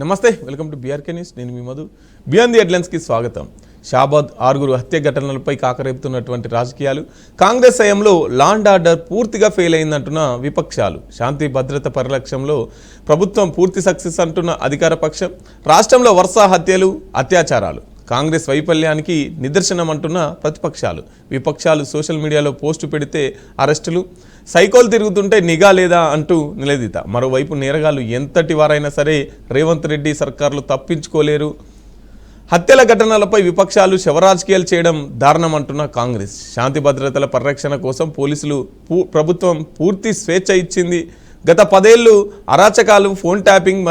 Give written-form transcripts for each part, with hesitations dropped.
నమస్తే, welcome to BRK news. నేను మీ Madhu. Beyond the హెడ్లైన్స్కి స్వాగతం. షాబాద్ ఆరుగురు హత్య ఘటనలపై కాకరేపుతున్నటువంటి రాజకీయాలు, కాంగ్రెస్ హయాంలో లా అండ్ ఆర్డర్ పూర్తిగా ఫెయిల్ అయిందంటున్న విపక్షాలు, శాంతి భద్రత పరిరక్షణలో ప్రభుత్వం పూర్తి సక్సెస్ అంటున్న అధికార పక్షం, రాష్ట్రంలో వరుస హత్యలు అత్యాచారాలు కాంగ్రెస్ వైఫల్యానికి నిదర్శనం అంటున్న ప్రతిపక్షాలు, విపక్షాలు సోషల్ మీడియాలో పోస్టు పెడితే అరెస్టులు, సైకోలు తిరుగుతుంటే నిఘా లేదా అంటూ నిలదీత. మరోవైపు నేరగాళ్లు ఎంతటి వారైనా సరే రేవంత్ రెడ్డి సర్కార్లు తప్పించుకోలేరు. హత్యల ఘటనలపై విపక్షాలు శవరాజకీయాలు చేయడం దారుణం అంటున్న కాంగ్రెస్, శాంతి భద్రతల పరిరక్షణ కోసం ప్రభుత్వం పూర్తి స్వేచ్ఛ ఇచ్చింది. గత 10 ఏళ్ళు అరాచకాలు, ఫోన్ ట్యాపింగ్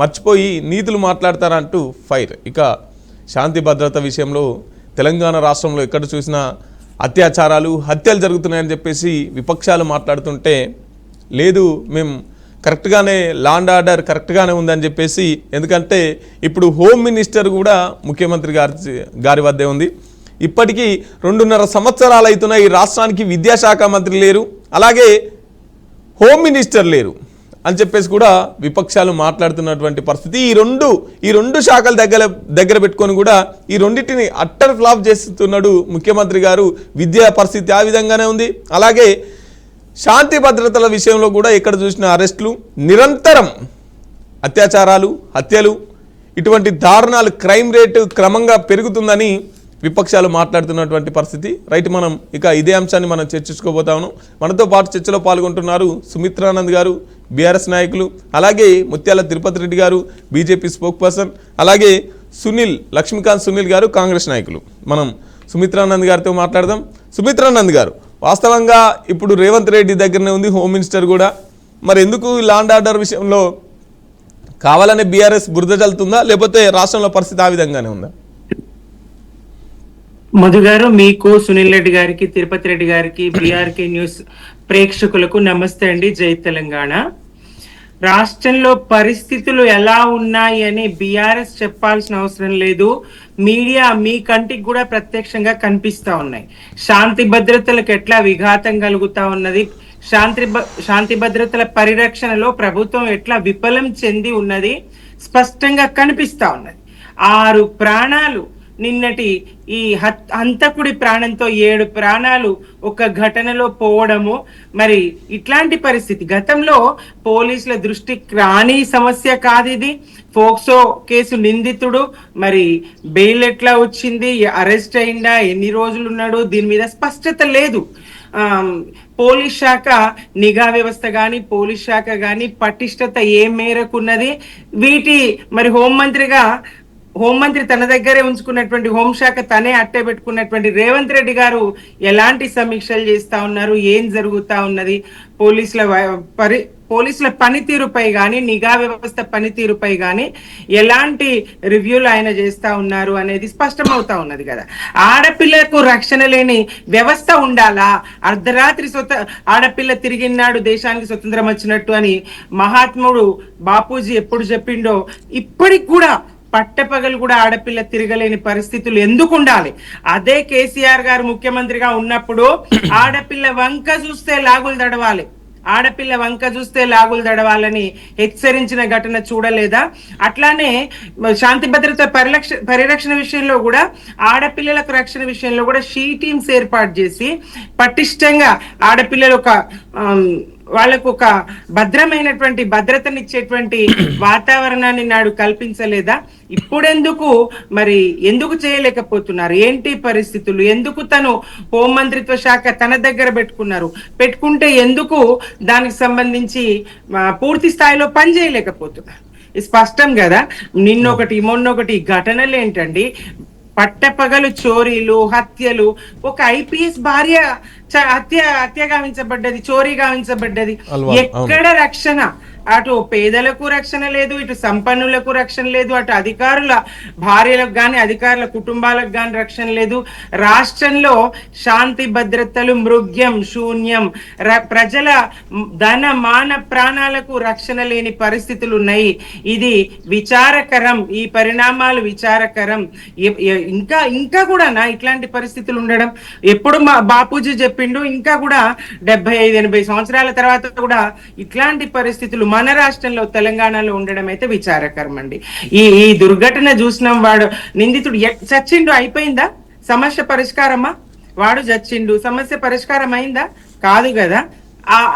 మర్చిపోయి నీతులు మాట్లాడతారంటూ ఫైర్. ఇక శాంతి భద్రత విషయంలో తెలంగాణ రాష్ట్రంలో ఎక్కడ చూసినా అత్యాచారాలు, హత్యలు జరుగుతున్నాయని చెప్పేసి విపక్షాలు మాట్లాడుతుంటే, లేదు మేము కరెక్ట్గానే లా అండ్ ఆర్డర్ కరెక్ట్గానే ఉందని చెప్పేసి, ఎందుకంటే ఇప్పుడు హోమ్ మినిస్టర్ కూడా ముఖ్యమంత్రి గారి వద్దే ఉంది. ఇప్పటికీ 2.5 సంవత్సరాలు అవుతున్న ఈ రాష్ట్రానికి విద్యాశాఖ మంత్రి లేరు, అలాగే హోమ్ మినిస్టర్ లేరు అని చెప్పేసి కూడా విపక్షాలు మాట్లాడుతున్నటువంటి పరిస్థితి. ఈ రెండు శాఖల దగ్గర పెట్టుకొని కూడా ఈ రెండింటిని అట్టర్ ఫ్లాప్ చేస్తున్నాడు ముఖ్యమంత్రి గారు. విద్యా పరిస్థితి ఆ విధంగానే ఉంది. అలాగే శాంతి భద్రతల విషయంలో కూడా ఎక్కడ చూసిన అరెస్టులు, నిరంతరం అత్యాచారాలు, హత్యలు, ఇటువంటి దారుణాలు, క్రైమ్ రేటు క్రమంగా పెరుగుతుందని విపక్షాలు మాట్లాడుతున్నటువంటి పరిస్థితి. రైట్, మనం ఇక ఇదే అంశాన్ని మనం చర్చించుకోబోతా ఉన్నాం. మనతో పాటు చర్చలో పాల్గొంటున్నారు సుమిత్రానంద్ గారు, బీఆర్ఎస్ నాయకులు, అలాగే ముత్యాల తిరుపతి రెడ్డి గారు, బీజేపీ స్పోక్ పర్సన్, అలాగే లక్ష్మీకాంత్ సునీల్ గారు, కాంగ్రెస్ నాయకులు. మనం సుమిత్రానంద్ గారితో మాట్లాడదాం. సుమిత్రానంద్ గారు, వాస్తవంగా ఇప్పుడు రేవంత్ రెడ్డి దగ్గరనే ఉంది హోమ్ మినిస్టర్ కూడా. మరి ఎందుకు లా అండ్ ఆర్డర్ విషయంలో కావాలనే బీఆర్ఎస్ బురద జల్లుతుందా, లేకపోతే రాష్ట్రంలో పరిస్థితి ఆ విధంగానే ఉందా? మధు గారు, మీకు, సునీల్ రెడ్డి గారికి, తిరుపతి రెడ్డి గారికి, బీఆర్కే న్యూస్ ప్రేక్షకులకు నమస్తే అండి. జై తెలంగాణ. రాష్ట్రంలో పరిస్థితులు ఎలా ఉన్నాయి అని బీఆర్ఎస్ చెప్పాల్సిన అవసరం లేదు. మీడియా మీ కంటికి కూడా ప్రత్యక్షంగా కనిపిస్తా ఉన్నాయి. శాంతి భద్రతలకు ఎట్లా విఘాతం కలుగుతా ఉన్నది, శాంతి భద్రతల పరిరక్షణలో ప్రభుత్వం ఎట్లా విఫలం చెంది ఉన్నది స్పష్టంగా కనిపిస్తా ఉన్నది. 6 ప్రాణాలు, నిన్నటి ఈ హంతకుడి ప్రాణంతో 7 ప్రాణాలు ఒక ఘటనలో పోవడము, మరి ఇట్లాంటి పరిస్థితి గతంలో పోలీసుల దృష్టికి రాని సమస్య కాదు ఇది. ఫోక్సో కేసు నిందితుడు మరి బెయిల్ ఎట్లా వచ్చింది, అరెస్ట్ అయిందా, ఎన్ని రోజులు ఉన్నాడు, దీని మీద స్పష్టత లేదు. పోలీస్ శాఖ నిఘా వ్యవస్థ కానీ, పోలీస్ శాఖ కానీ పటిష్టత ఏ మేరకు ఉన్నది, వీటి మరి హోంమంత్రి తన దగ్గరే ఉంచుకున్నటువంటి హోంశాఖ తనే అట్టే పెట్టుకున్నటువంటి రేవంత్ రెడ్డి గారు ఎలాంటి సమీక్షలు చేస్తా ఉన్నారు, ఏం జరుగుతా ఉన్నది, పోలీసుల పనితీరుపై కానీ, నిఘా వ్యవస్థ పనితీరుపై కానీ ఎలాంటి రివ్యూలు ఆయన చేస్తా ఉన్నారు అనేది స్పష్టమవుతా ఉన్నది కదా. ఆడపిల్లకు రక్షణ లేని వ్యవస్థ ఉండాలా? అర్ధరాత్రి ఆడపిల్ల తిరిగినాడు దేశానికి స్వతంత్రం వచ్చినట్టు అని మహాత్ముడు బాపూజీ ఎప్పుడు చెప్పిండో, ఇప్పటికి కూడా పట్టపగలు కూడా ఆడపిల్ల తిరగలేని పరిస్థితులు ఎందుకు ఉండాలి? అదే కేసీఆర్ గారు ముఖ్యమంత్రిగా ఉన్నప్పుడు ఆడపిల్ల వంక చూస్తే లాగులు దడవాలని హెచ్చరించిన ఘటన చూడలేదా? అట్లానే శాంతి భద్రత పరిరక్షణ విషయంలో కూడా, ఆడపిల్లలకు రక్షణ విషయంలో కూడా షీ టీమ్స్ ఏర్పాటు చేసి పటిష్టంగా ఆడపిల్లలు వాళ్ళకు ఒక భద్రమైనటువంటి భద్రతనిచ్చేటువంటి వాతావరణాన్ని నాడు కల్పించలేదా? ఎందుకు చేయలేకపోతున్నారు? ఏంటి పరిస్థితులు? ఎందుకు తను హోంమంత్రిత్వ శాఖ తన దగ్గర పెట్టుకుంటే ఎందుకు దానికి సంబంధించి పూర్తి స్థాయిలో పని చేయలేకపోతున్నారు? స్పష్టం కదా. నిన్నొకటి మొన్నొకటి ఘటనలు ఏంటండి, పట్టపగలు చోరీలు, హత్యలు. ఒక ఐపీఎస్ భార్య హత్య గావించబడ్డది, చోరీ గావించబడ్డది. ఎక్కడ రక్షణ? అటు పేదలకు రక్షణ లేదు, ఇటు సంపన్నులకు రక్షణ లేదు, అటు అధికారుల భార్యలకు గాని, అధికారుల కుటుంబాలకు గాని రక్షణ లేదు. రాష్ట్రంలో శాంతి భద్రతలు మృగ్యం, శూన్యం. ప్రజల ధన మాన ప్రాణాలకు రక్షణ లేని పరిస్థితులు ఉన్నాయి. ఇది విచారకరం. ఈ పరిణామాలు విచారకరం. ఇంకా కూడా ఇట్లాంటి పరిస్థితులు ఉండడం. ఎప్పుడు బాపూజీ చెప్పి చెప్పిండు. ఇంకా కూడా 75-80 సంవత్సరాల తర్వాత కూడా ఇట్లాంటి పరిస్థితులు మన రాష్ట్రంలో తెలంగాణలో ఉండడం అయితే విచారకరం అండి. ఈ దుర్ఘటన చూసినాం. వాడు నిందితుడు చచ్చిండు, అయిపోయిందా సమస్య పరిష్కారమా? వాడు చచ్చిండు, సమస్య పరిష్కారం అయిందా? కాదు కదా.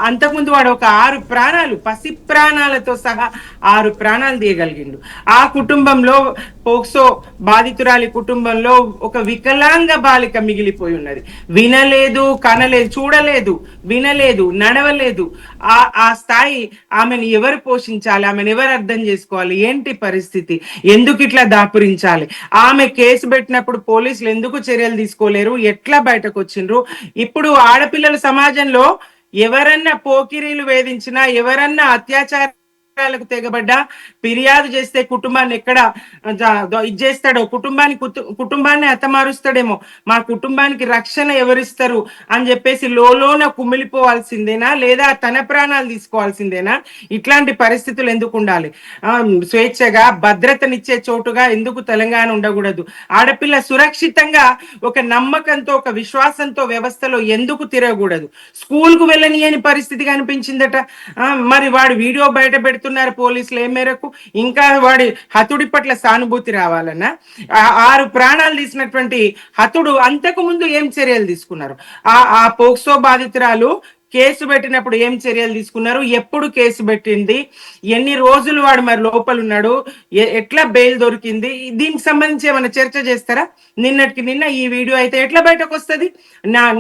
అంతకుముందు వాడు ఒక 6 ప్రాణాలు, పసి ప్రాణాలతో సహా 6 ప్రాణాలు తీయగలిగిండు. ఆ కుటుంబంలో, పోక్సో బాధితురాలి కుటుంబంలో ఒక వికలాంగ బాలిక మిగిలిపోయి ఉన్నది. వినలేదు, కనలేదు, చూడలేదు, వినలేదు, నడవలేదు. ఆ స్థాయి ఆమెను ఎవరు పోషించాలి? ఆమెను ఎవరు అర్థం చేసుకోవాలి? ఏంటి పరిస్థితి? ఎందుకు ఇట్లా దాపురించాలి? ఆమె కేసు పెట్టినప్పుడు పోలీసులు ఎందుకు చర్యలు తీసుకోలేరు? ఎట్లా బయటకు వచ్చిండ్రు? ఇప్పుడు ఆడపిల్లల సమాజంలో ఎవరన్నా పోకిరీలు వేధించినా, ఎవరన్నా అత్యాచారాలకు తెగబడ్డా ఫిర్యాదు చేస్తే కుటుంబాన్ని ఎక్కడ ఇది చేస్తాడో, కుటుంబాన్ని హతమారుస్తాడేమో, మా కుటుంబానికి రక్షణ ఎవరిస్తారు అని చెప్పేసి లోన కుమిలిపోవాల్సిందేనా, లేదా తన ప్రాణాలు తీసుకోవాల్సిందేనా? ఇట్లాంటి పరిస్థితులు ఎందుకు ఉండాలి? స్వేచ్ఛగా భద్రతనిచ్చే చోటుగా ఎందుకు తెలంగాణ ఉండకూడదు? ఆడపిల్ల సురక్షితంగా ఒక నమ్మకంతో, ఒక విశ్వాసంతో వ్యవస్థలో ఎందుకు తిరగకూడదు? స్కూల్కు వెళ్ళనియని పరిస్థితి కనిపించిందట. మరి వాడు వీడియో బయట పెడుతున్నారు పోలీసులు. ఏ మేరకు? ఇంకా వాడి హతుడి పట్ల సానుభూతి రావాలన్నా? 6 ప్రాణాలు తీసినటువంటి హతుడు అంతకు ముందు ఏం చర్యలు తీసుకున్నారు? ఆ పోక్సో బాధితురాలు కేసు పెట్టినప్పుడు ఏం చర్యలు తీసుకున్నారు? ఎప్పుడు కేసు పెట్టింది? ఎన్ని రోజులు వాడు మరి లోపల ఉన్నాడు? ఎట్లా బెయిల్ దొరికింది? దీనికి సంబంధించి ఏమైనా చర్చ చేస్తారా? నిన్నటికి నిన్న ఈ వీడియో అయితే ఎట్లా బయటకు వస్తుంది?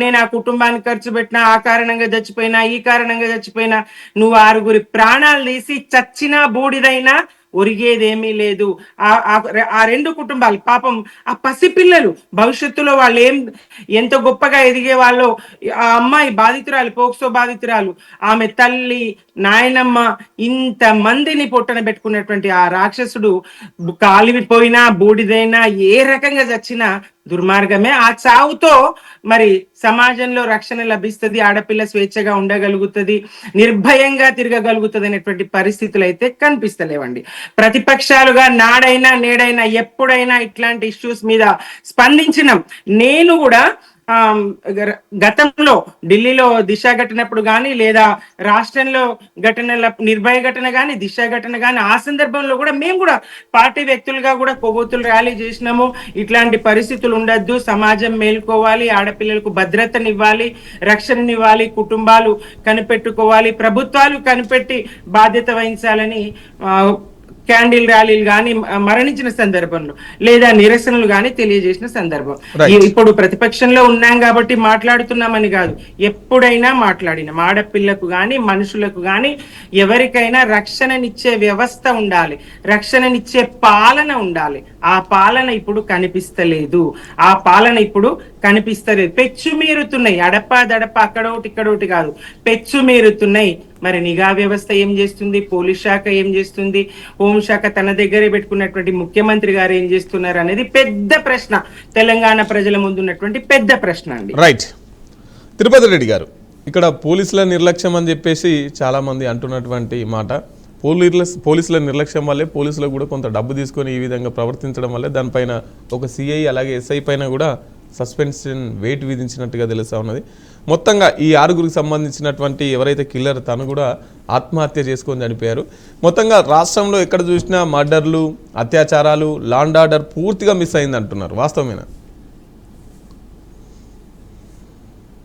నేను ఆ కుటుంబానికి ఖర్చు పెట్టినా, ఆ కారణంగా చచ్చిపోయినా, ఈ కారణంగా చచ్చిపోయినా. నువ్వు 6 ప్రాణాలు తీసి చచ్చినా బూడిదైనా ఒరిగేదేమీ లేదు. ఆ 2 కుటుంబాలు పాపం, ఆ పసిపిల్లలు భవిష్యత్తులో వాళ్ళు ఎంత గొప్పగా ఎదిగే వాళ్ళు. ఆ అమ్మాయి బాధితురాలు, పోక్సో బాధితురాలు, ఆమె తల్లి, నాయనమ్మ, ఇంత మందిని పొట్టన పెట్టుకున్నటువంటి ఆ రాక్షసుడు కాలిపోయినా, బూడిదైనా, ఏ రకంగా చచ్చినా దుర్మార్గమే. ఆ చావుతో మరి సమాజంలో రక్షణ లభిస్తుంది, ఆడపిల్ల స్వేచ్ఛగా ఉండగలుగుతుంది, నిర్భయంగా తిరగగలుగుతుంది అనేటువంటి పరిస్థితులు అయితే కనిపిస్తలేవండి. ప్రతిపక్షాలుగా నాడైనా నేడైనా ఎప్పుడైనా ఇట్లాంటి ఇష్యూస్ మీద స్పందించినాం. నేను కూడా గతంలో ఢిల్లీలో దిశ ఘటనప్పుడు కానీ, లేదా రాష్ట్రంలో నిర్భయ ఘటన కానీ, దిశ ఘటన కానీ, ఆ సందర్భంలో కూడా మేము కూడా పార్టీ వ్యక్తులుగా కూడా కొవ్వొత్తులు ర్యాలీ చేసినాము. ఇట్లాంటి పరిస్థితులు ఉండద్దు, సమాజం మేల్కోవాలి, ఆడపిల్లలకు భద్రతనివ్వాలి, రక్షణనివ్వాలి, కుటుంబాలు కనిపెట్టుకోవాలి, ప్రభుత్వాలు కనిపెట్టి బాధ్యత వహించాలని క్యాండిల్ ర్యాలీలు కానీ, మరణించిన సందర్భంలో లేదా నిరసనలు కానీ తెలియజేసిన సందర్భం. ఇప్పుడు ప్రతిపక్షంలో ఉన్నాం కాబట్టి మాట్లాడుతున్నామని కాదు, ఎప్పుడైనా మాట్లాడినాం. ఆడపిల్లకు కానీ, మనుషులకు కానీ, ఎవరికైనా రక్షణనిచ్చే వ్యవస్థ ఉండాలి, రక్షణనిచ్చే పాలన ఉండాలి. ఆ పాలన ఇప్పుడు కనిపిస్తలేదు. పెచ్చు మీరుతున్నాయి. అడపా దడప అక్కడోటి ఇక్కడోటి కాదు, పెచ్చు మీరుతున్నాయి. మరి నిఘా వ్యవస్థ ఏం చేస్తుంది? పోలీస్ శాఖ ఏం చేస్తుంది? హోంశాఖ తన దగ్గరే పెట్టుకున్నటువంటి ముఖ్యమంత్రి గారు ఏం చేస్తున్నారు అనేది పెద్ద ప్రశ్న, తెలంగాణ ప్రజల ముందు ఉన్నటువంటి పెద్ద ప్రశ్న అండి. రైట్. తిరుపతి రెడ్డి గారు, ఇక్కడ పోలీసుల నిర్లక్ష్యం అని చెప్పేసి చాలా మంది అంటున్నటువంటి మాట. పోలీసుల నిర్లక్ష్యం వల్లే, పోలీసులకు కూడా కొంత డబ్బు తీసుకొని ఈ విధంగా ప్రవర్తించడం వల్లే దానిపైన ఒక సిఐ అలాగే ఎస్ఐ పైన కూడా సస్పెన్షన్ వెయిట్ విధించినట్టుగా తెలుస్తూ ఉన్నది. మొత్తంగా ఈ 6గురికి సంబంధించినటువంటి ఎవరైతే కిల్లర్ తను కూడా ఆత్మహత్య చేసుకొని చనిపోయారు. మొత్తంగా రాష్ట్రంలో ఎక్కడ చూసినా మర్డర్లు, అత్యాచారాలు, లా అండ్ ఆర్డర్ పూర్తిగా మిస్ అయింది అంటున్నారు. వాస్తవమేనా?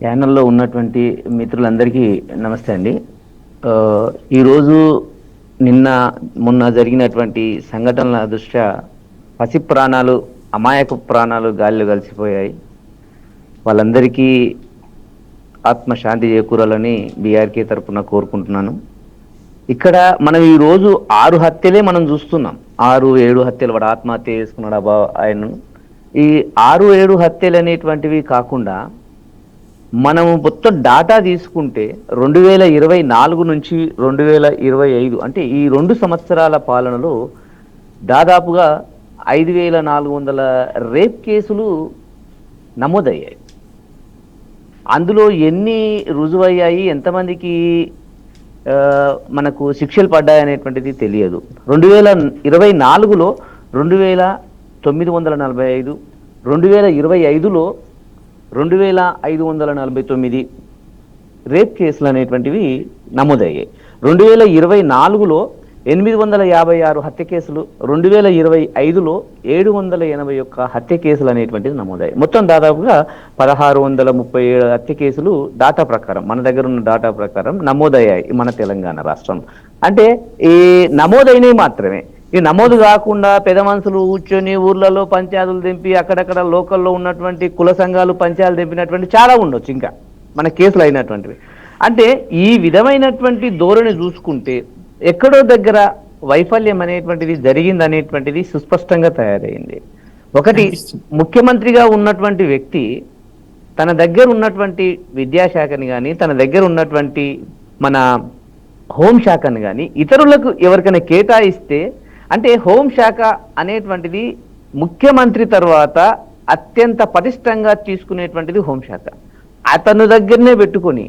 ఛానల్లో ఉన్నటువంటి మిత్రులందరికీ నమస్తే అండి. ఈరోజు మొన్న జరిగినటువంటి సంఘటనల దృష్ట్యా పసి ప్రాణాలు, అమాయక ప్రాణాలు గాలిలో కలిసిపోయాయి. వాళ్ళందరికీ ఆత్మశాంతి చేకూరాలని బీఆర్కే తరఫున కోరుకుంటున్నాను. ఇక్కడ మనం ఈరోజు 6 హత్యలే మనం చూస్తున్నాం. 6-7 హత్యలు, వాడు ఆత్మహత్య చేసుకున్నాడు ఆయనను. ఈ 6-7 హత్యలు అనేటువంటివి కాకుండా మనం మొత్తం డాటా తీసుకుంటే 2024 నుంచి 2025 అంటే ఈ 2 సంవత్సరాల పాలనలో దాదాపుగా 5400 రేప్ కేసులు నమోదయ్యాయి. అందులో ఎన్ని రుజువయ్యాయి, ఎంతమందికి మనకు శిక్షలు పడ్డాయి అనేటువంటిది తెలియదు. 2024లో 2945, 2025లో 2549 రేప్ కేసులు అనేటువంటివి నమోదయ్యాయి. 2024లో 856 హత్య కేసులు, 2025లో 781 హత్య కేసులు అనేటువంటిది నమోదయ్యాయి. మొత్తం దాదాపుగా 1637 హత్య కేసులు డాటా ప్రకారం, మన దగ్గర ఉన్న డాటా ప్రకారం నమోదయ్యాయి మన తెలంగాణ రాష్ట్రంలో. అంటే ఈ నమోదైనవి మాత్రమే, ఈ నమోదు కాకుండా పెద్ద మనుషులు కూర్చొని ఊర్లలో పంచాయతీలు దింపి అక్కడక్కడ లోకల్లో ఉన్నటువంటి కుల సంఘాలు పంచాయతీలు దింపినటువంటి చాలా ఉండొచ్చు ఇంకా మన కేసులు అయినటువంటివి. అంటే ఈ విధమైనటువంటి ధోరణి చూసుకుంటే ఎక్కడో దగ్గర వైఫల్యం అనేటువంటిది జరిగింది అనేటువంటిది సుస్పష్టంగా తయారైంది. ఒకటి, ముఖ్యమంత్రిగా ఉన్నటువంటి వ్యక్తి తన దగ్గర ఉన్నటువంటి విద్యాశాఖని కానీ, తన దగ్గర ఉన్నటువంటి మన హోంశాఖని కానీ ఇతరులకు ఎవరికైనా కేటాయిస్తే, అంటే హోంశాఖ అనేటువంటిది ముఖ్యమంత్రి తర్వాత అత్యంత పటిష్టంగా తీసుకునేటువంటిది హోంశాఖ. అతను దగ్గరనే పెట్టుకొని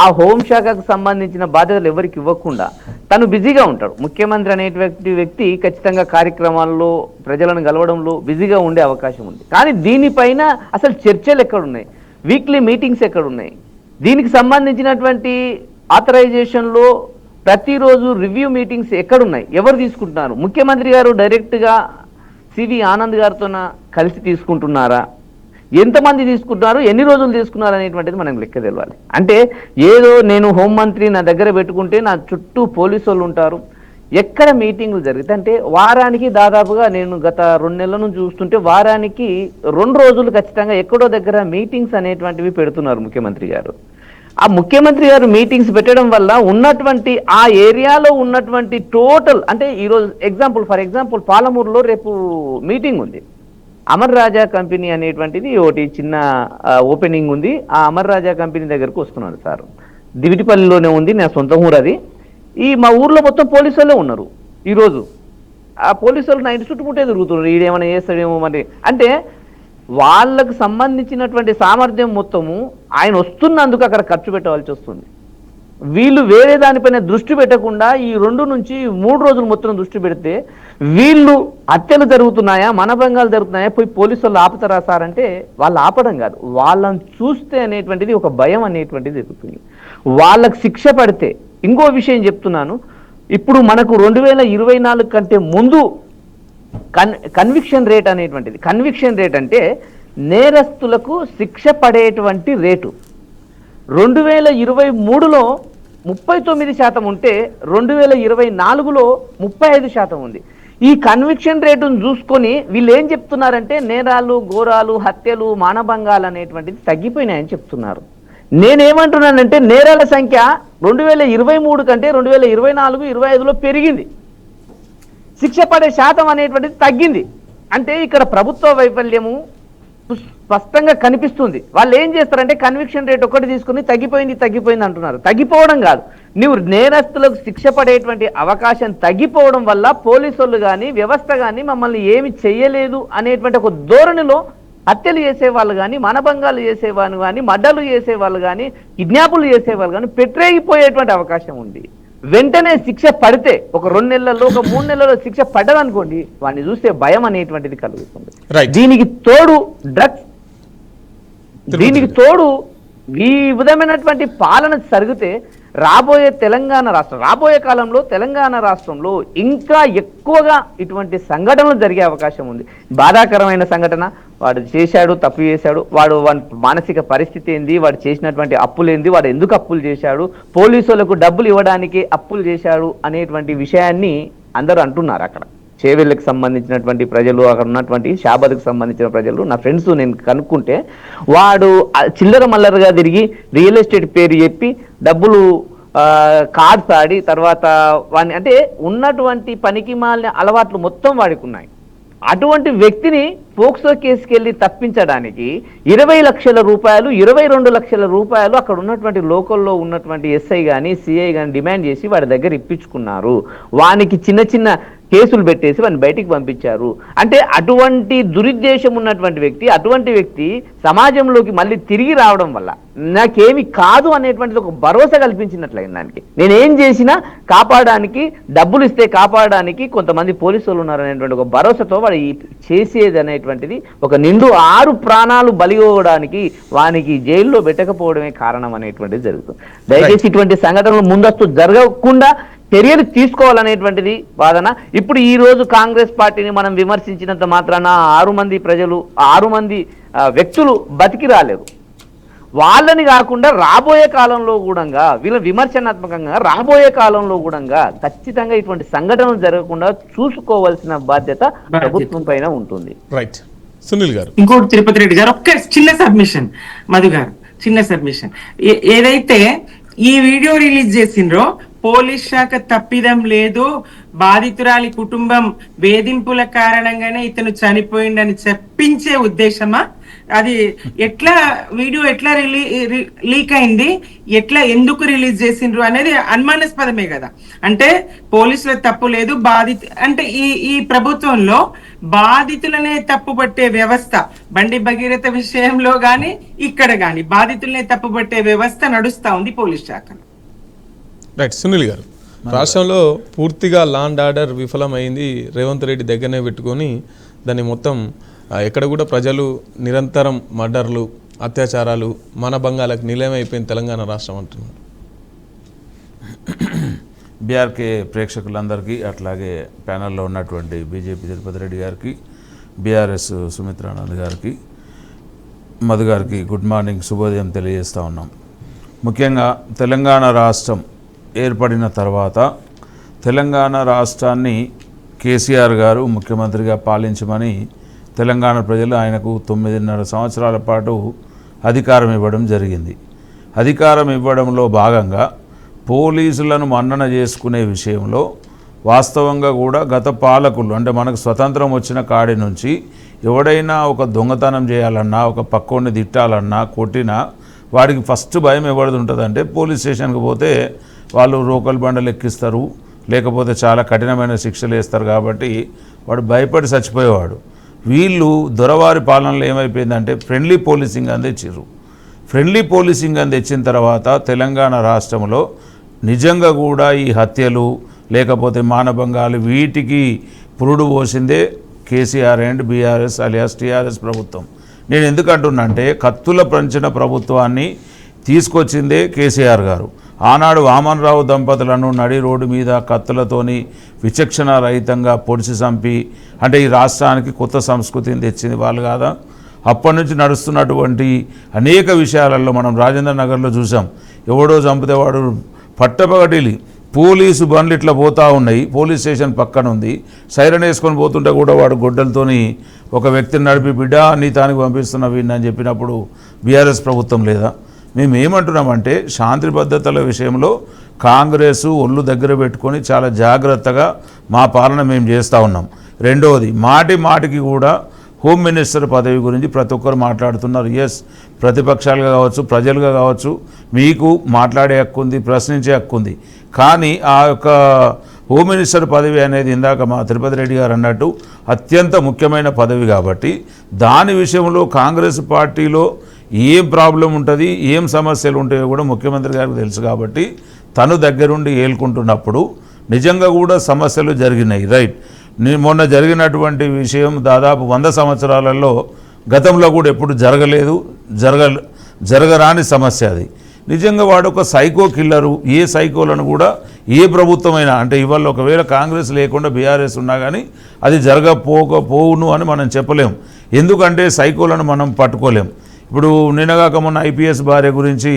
ఆ హోంశాఖకు సంబంధించిన బాధ్యతలు ఎవరికి ఇవ్వకుండా తను బిజీగా ఉంటాడు. ముఖ్యమంత్రి అనేటువంటి వ్యక్తి ఖచ్చితంగా కార్యక్రమాల్లో ప్రజలను కలవడంలో బిజీగా ఉండే అవకాశం ఉంది. కానీ దీనిపైన అసలు చర్చలు ఎక్కడున్నాయి, వీక్లీ మీటింగ్స్ ఎక్కడున్నాయి, దీనికి సంబంధించినటువంటి ఆథరైజేషన్లో ప్రతిరోజు రివ్యూ మీటింగ్స్ ఎక్కడున్నాయి, ఎవరు తీసుకుంటున్నారు? ముఖ్యమంత్రి గారు డైరెక్ట్గా సివి ఆనంద్ గారితో కలిసి తీసుకుంటున్నారా? ఎంతమంది తీసుకుంటున్నారు, ఎన్ని రోజులు తీసుకున్నారు అనేటువంటిది మనం లెక్క తెలవాలి. అంటే ఏదో నేను హోంమంత్రి నా దగ్గర పెట్టుకుంటే నా చుట్టూ పోలీసు వాళ్ళు ఉంటారు, ఎక్కడ మీటింగులు జరుగుతాయి అంటే వారానికి దాదాపుగా నేను గత 2 నెలల నుంచి చూస్తుంటే వారానికి 2 రోజులు ఖచ్చితంగా ఎక్కడో దగ్గర మీటింగ్స్ అనేటువంటివి పెడుతున్నారు ముఖ్యమంత్రి గారు. ఆ ముఖ్యమంత్రి గారు మీటింగ్స్ పెట్టడం వల్ల ఉన్నటువంటి ఆ ఏరియాలో ఉన్నటువంటి టోటల్, అంటే ఈరోజు ఫర్ ఎగ్జాంపుల్ పాలమూరులో రేపు మీటింగ్ ఉంది. అమర్ రాజా కంపెనీ అనేటువంటిది ఒకటి చిన్న ఓపెనింగ్ ఉంది. ఆ అమర్ రాజా కంపెనీ దగ్గరకు వస్తున్నాను సార్, దివిటిపల్లిలోనే ఉంది, నా సొంత ఊరు అది. మా ఊర్లో మొత్తం పోలీసు వాళ్ళే ఉన్నారు ఈరోజు. ఆ పోలీసు వాళ్ళు నా ఇంటి చుట్టుముట్టే తిరుగుతున్నారు, ఈడేమైనా చేస్తాడేమో మరి. అంటే వాళ్ళకు సంబంధించినటువంటి సామర్థ్యం మొత్తము ఆయన వస్తున్నందుకు అక్కడ ఖర్చు పెట్టవలసి వస్తుంది. వీళ్ళు వేరే దానిపైన దృష్టి పెట్టకుండా ఈ 2 నుంచి 3 రోజులు మొత్తం దృష్టి పెడితే వీళ్ళు హత్యలు జరుగుతున్నాయా, మనభంగాలు జరుగుతున్నాయా, పోయి పోలీసు వాళ్ళు ఆపుతారా సార్ అంటే వాళ్ళు ఆపడం కాదు, వాళ్ళని చూస్తే అనేటువంటిది ఒక భయం అనేటువంటిది జరుగుతుంది. వాళ్ళకు శిక్ష పడితే, ఇంకో విషయం చెప్తున్నాను, ఇప్పుడు మనకు 2024 కంటే ముందు కన్విక్షన్ రేట్ అనేటువంటిది, కన్విక్షన్ రేట్ అంటే నేరస్తులకు శిక్ష పడేటువంటి రేటు 2023లో 39% ఉంటే 2024లో 35% ఉంది. ఈ కన్విక్షన్ రేటును చూసుకొని వీళ్ళు ఏం చెప్తున్నారంటే నేరాలు, ఘోరాలు, హత్యలు, మానభంగాలు అనేటువంటిది తగ్గిపోయినాయని చెప్తున్నారు. నేనేమంటున్నానంటే నేరాల సంఖ్య 2023 కంటే 2024, 25లో పెరిగింది, శిక్ష పడే శాతం అనేటువంటిది తగ్గింది. అంటే ఇక్కడ ప్రభుత్వ వైఫల్యము స్పష్టంగా కనిపిస్తుంది. వాళ్ళు ఏం చేస్తారంటే కన్విక్షన్ రేట్ ఒకటి తీసుకుని తగ్గిపోయింది అంటున్నారు. తగ్గిపోవడం కాదు, నువ్వు నేరస్తులకు శిక్ష పడేటువంటి అవకాశం తగ్గిపోవడం వల్ల పోలీసు వాళ్ళు కానీ వ్యవస్థ కానీ మమ్మల్ని ఏమి చెయ్యలేదు అనేటువంటి ఒక ధోరణిలో హత్యలు చేసేవాళ్ళు కానీ, మానభంగాలు చేసేవాళ్ళు కానీ, మర్డర్లు చేసేవాళ్ళు కానీ, కిడ్నాపులు చేసేవాళ్ళు కానీ పెట్టరేగిపోయేటువంటి అవకాశం ఉంది. వెంటనే శిక్ష పడితే ఒక 2 నెలల్లో, ఒక 3 నెలల్లో శిక్ష పడ్డదనుకోండి, వాడిని చూస్తే భయం అనేటువంటిది కలుగుతుంది. దీనికి తోడు డ్రగ్స్, దీనికి తోడు ఈ విధమైనటువంటి పాలన జరిగితే రాబోయే కాలంలో తెలంగాణ రాష్ట్రంలో ఇంకా ఎక్కువగా ఇటువంటి సంఘటనలు జరిగే అవకాశం ఉంది. బాధాకరమైన సంఘటన, వాడు చేశాడు, తప్పు చేశాడు, వాడి మానసిక పరిస్థితి ఏంది, వాడు చేసినటువంటి అప్పులేంది, వాడు ఎందుకు అప్పులు చేశాడు, పోలీసులకు డబ్బులు ఇవ్వడానికి అప్పులు చేశాడు అనేటువంటి విషయాన్ని అందరూ అంటున్నారు. అక్కడ చేవెళ్ళకి సంబంధించినటువంటి ప్రజలు, అక్కడ ఉన్నటువంటి షాబాద్కు సంబంధించిన ప్రజలు, నా ఫ్రెండ్స్ నేను కనుక్కుంటే వాడు చిల్లర మల్లరగా తిరిగి రియల్ ఎస్టేట్ పేరు చెప్పి డబ్బులు కార్డ్స్ ఆడి తర్వాత వాడిని, అంటే ఉన్నటువంటి పనికి మాలిన అలవాట్లు మొత్తం వాడికి ఉన్నాయి. అటువంటి వ్యక్తిని పోక్సో కేసుకి వెళ్ళి తప్పించడానికి 20 లక్షల రూపాయలు, 22 లక్షల రూపాయలు అక్కడ ఉన్నటువంటి లోకల్లో ఉన్నటువంటి ఎస్ఐ కానీ సిఐ కానీ డిమాండ్ చేసి వాడి దగ్గర ఇప్పించుకున్నారు. వానికి చిన్న చిన్న కేసులు పెట్టేసి వాడిని బయటికి పంపించారు. అంటే అటువంటి దురుద్దేశం ఉన్నటువంటి వ్యక్తి, అటువంటి వ్యక్తి సమాజంలోకి మళ్ళీ తిరిగి రావడం వల్ల నాకేమి కాదు అనేటువంటిది ఒక భరోసా కల్పించినట్లయింది. దానికి నేనేం చేసినా కాపాడడానికి, డబ్బులు ఇస్తే కాపాడడానికి కొంతమంది పోలీసులు ఉన్నారనేటువంటి ఒక భరోసాతో వాడు చేసేది అనేటువంటిది ఒక నిండు 6 ప్రాణాలు బలిగొవడానికి వానికి జైల్లో పెట్టకపోవడమే కారణం అనేటువంటిది జరుగుతుంది. దయచేసి ఇటువంటి సంఘటనలు ముందస్తు జరగకుండా చర్యలు తీసుకోవాలనేటువంటిది వాదన. ఇప్పుడు ఈ రోజు కాంగ్రెస్ పార్టీని మనం విమర్శించినంత మాత్రాన 6 మంది ప్రజలు, 6 మంది వ్యక్తులు బతికి రాలేరు. వాళ్ళని కాకుండా రాబోయే కాలంలో కూడా వీళ్ళ విమర్శనాత్మకంగా రాబోయే కాలంలో కూడా ఖచ్చితంగా ఇటువంటి సంఘటనలు జరగకుండా చూసుకోవాల్సిన బాధ్యత ప్రభుత్వం పైన ఉంటుంది. రైట్ సునీల్ గారు. ఇంకోటి తిరుపతి రెడ్డి గారు ఒక్క చిన్న సబ్మిషన్, మధు గారు చిన్న సబ్మిషన్. ఏదైతే ఈ వీడియో రిలీజ్ చేసిండ్రో పోలీస్ శాఖ తప్పిదం లేదు, బాధితురాలి కుటుంబం వేధింపుల కారణంగానే ఇతను చనిపోయిండని చెప్పించే ఉద్దేశమా? అది ఎట్లా వీడియో ఎట్లా లీక్ అయింది, ఎట్లా ఎందుకు రిలీజ్ చేసిండ్రు అనేది అనుమానాస్పదమే కదా. అంటే పోలీసుల తప్పు లేదు, అంటే ఈ ప్రభుత్వంలో బాధితులనే తప్పుపట్టే వ్యవస్థ, బండి భగీరథ విషయంలో గాని ఇక్కడ గాని బాధితులనే తప్పుపట్టే వ్యవస్థ నడుస్తా ఉంది పోలీస్ శాఖలో. రైట్ సునీల్ గారు, రాష్ట్రంలో పూర్తిగా లా అండ్ ఆర్డర్ విఫలమైంది. రేవంత్ రెడ్డి దగ్గరనే పెట్టుకొని దాన్ని మొత్తం ఎక్కడ కూడా ప్రజలు నిరంతరం మర్డర్లు, అత్యాచారాలు, మానభంగాలకు నిలయమైపోయిన తెలంగాణ రాష్ట్రం అంటున్నారు. బీఆర్కే ప్రేక్షకులందరికీ, అట్లాగే ప్యానల్లో ఉన్నటువంటి బీజేపీ తిరుపతి రెడ్డి గారికి, బీఆర్ఎస్ సుమిత్రానంద్ గారికి, మధు గారికి గుడ్ మార్నింగ్, శుభోదయం తెలియజేస్తూ ఉన్నాం. ముఖ్యంగా తెలంగాణ రాష్ట్రం ఏర్పడిన తర్వాత తెలంగాణ రాష్ట్రాన్ని కేసీఆర్ గారు ముఖ్యమంత్రిగా పాలించమని తెలంగాణ ప్రజలు ఆయనకు 9.5 సంవత్సరాల పాటు అధికారం ఇవ్వడం జరిగింది. అధికారం ఇవ్వడంలో భాగంగా పోలీసులను మన్నన చేసుకునే విషయంలో వాస్తవంగా కూడా గత పాలకులు, అంటే మనకు స్వతంత్రం వచ్చిన కాడి నుంచి ఎవడైనా ఒక దొంగతనం చేయాలన్నా, ఒక పక్కోడిని తిట్టాలన్నా, కొట్టినా వాడికి ఫస్ట్ భయం ఎవరిది ఉంటుందంటే పోలీస్ స్టేషన్కి పోతే వాళ్ళు రోకల్ బండలు ఎక్కిస్తారు, లేకపోతే చాలా కఠినమైన శిక్షలు వేస్తారు. కాబట్టి వాడు భయపడి చచ్చిపోయేవాడు. వీళ్ళు దొరవారి పాలనలో ఏమైపోయిందంటే ఫ్రెండ్లీ పోలీసింగ్ అని తెచ్చిర్రు. ఫ్రెండ్లీ పోలీసింగ్ అని తెచ్చిన తర్వాత తెలంగాణ రాష్ట్రంలో నిజంగా కూడా ఈ హత్యలు, లేకపోతే మానభంగాలు, వీటికి పురుడు పోసిందే KCR and BRS alias TRS ప్రభుత్వం. నేను ఎందుకంటున్నానంటే కత్తుల పంచిన ప్రభుత్వాన్ని తీసుకొచ్చిందే కేసీఆర్ గారు. ఆనాడు వామనరావు దంపతులను నడి రోడ్డు మీద కత్తులతోని విచక్షణ రహితంగా పొడిచి చంపి, అంటే ఈ రాష్ట్రానికి కొత్త సంస్కృతిని తెచ్చింది వాళ్ళు కాదా? అప్పటి నుంచి నడుస్తున్నటువంటి అనేక విషయాలలో మనం రాజేంద్ర నగర్లో చూసాం. ఎవడో చంపితే వాడు పట్టపగటిలి పోలీసు బండ్లు ఇట్లా పోతూ ఉన్నాయి, పోలీస్ స్టేషన్ పక్కన ఉంది, సైరన్ వేసుకొని పోతుంటే కూడా వాడు గొడ్డలతోని ఒక వ్యక్తిని నడిపి బిడ్డ నీ తానికి పంపిస్తున్న వీడిని అని చెప్పినప్పుడు బీఆర్ఎస్ ప్రభుత్వం లేదా? మేము ఏమంటున్నామంటే శాంతి భద్రతల విషయంలో కాంగ్రెస్ ఒళ్ళు దగ్గర పెట్టుకొని చాలా జాగ్రత్తగా మా పాలన మేము చేస్తూ ఉన్నాం. రెండవది, మాటికి కూడా హోమ్ మినిస్టర్ పదవి గురించి ప్రతి ఒక్కరు మాట్లాడుతున్నారు. ఎస్, ప్రతిపక్షాలుగా కావచ్చు, ప్రజలుగా కావచ్చు, మీకు మాట్లాడే హక్కు ఉంది, ప్రశ్నించే హక్కు ఉంది. కానీ ఆ యొక్క హోమ్ మినిస్టర్ పదవి అనేది ఇందాక మా తిరుపతి రెడ్డి గారు అన్నట్టు అత్యంత ముఖ్యమైన పదవి కాబట్టి దాని విషయంలో కాంగ్రెస్ పార్టీలో ఏం ప్రాబ్లం ఉంటుంది, ఏం సమస్యలు ఉంటాయో కూడా ముఖ్యమంత్రి గారికి తెలుసు. కాబట్టి తను దగ్గరుండి ఏలుకుంటున్నప్పుడు నిజంగా కూడా సమస్యలు జరిగినాయి. రైట్, మొన్న జరిగినటువంటి విషయం దాదాపు 100 సంవత్సరాలలో గతంలో కూడా ఎప్పుడు జరగలేదు, జరగరాని సమస్య అది. నిజంగా వాడు ఒక సైకో కిల్లరు. ఏ సైకోలను కూడా ఏ ప్రభుత్వమైనా, అంటే ఇవాళ ఒకవేళ కాంగ్రెస్ లేకుండా బీఆర్ఎస్ ఉన్నా కానీ అది జరగపోను అని మనం చెప్పలేం. ఎందుకంటే సైకోలను మనం పట్టుకోలేం. ఇప్పుడు నిన్నగాక మొన్న ఐపీఎస్ భార్య గురించి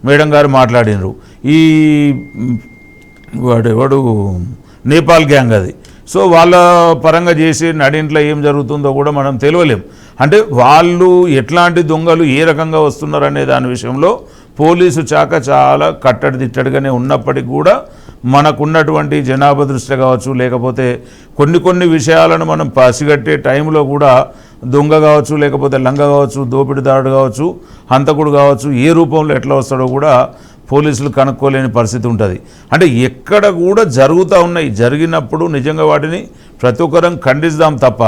మేడం గారు మాట్లాడినారు. ఈ వాడు నేపాల్ గ్యాంగ్ అది. సో వాళ్ళ పరంగా చేసి నడింట్లో ఏం జరుగుతుందో కూడా మనం తెలియలేం. అంటే వాళ్ళు ఎట్లాంటి దొంగలు ఏ రకంగా వస్తున్నారనే దాని విషయంలో పోలీసు శాఖ చాలా కట్టడిదిట్టడిగానే ఉన్నప్పటికీ కూడా మనకున్నటువంటి జనాభా దృష్టి కావచ్చు, లేకపోతే కొన్ని విషయాలను మనం పసిగట్టే టైంలో కూడా దొంగ కావచ్చు, లేకపోతే లంగ కావచ్చు, దోపిడిదారుడు కావచ్చు, హంతకుడు కావచ్చు, ఏ రూపంలో ఎట్లా వస్తాడో కూడా పోలీసులు కనుక్కోలేని పరిస్థితి ఉంటుంది. అంటే ఎక్కడ కూడా జరుగుతూ ఉన్నాయి, జరిగినప్పుడు నిజంగా వాటిని ప్రతి ఒక్కరం ఖండిస్తాం తప్ప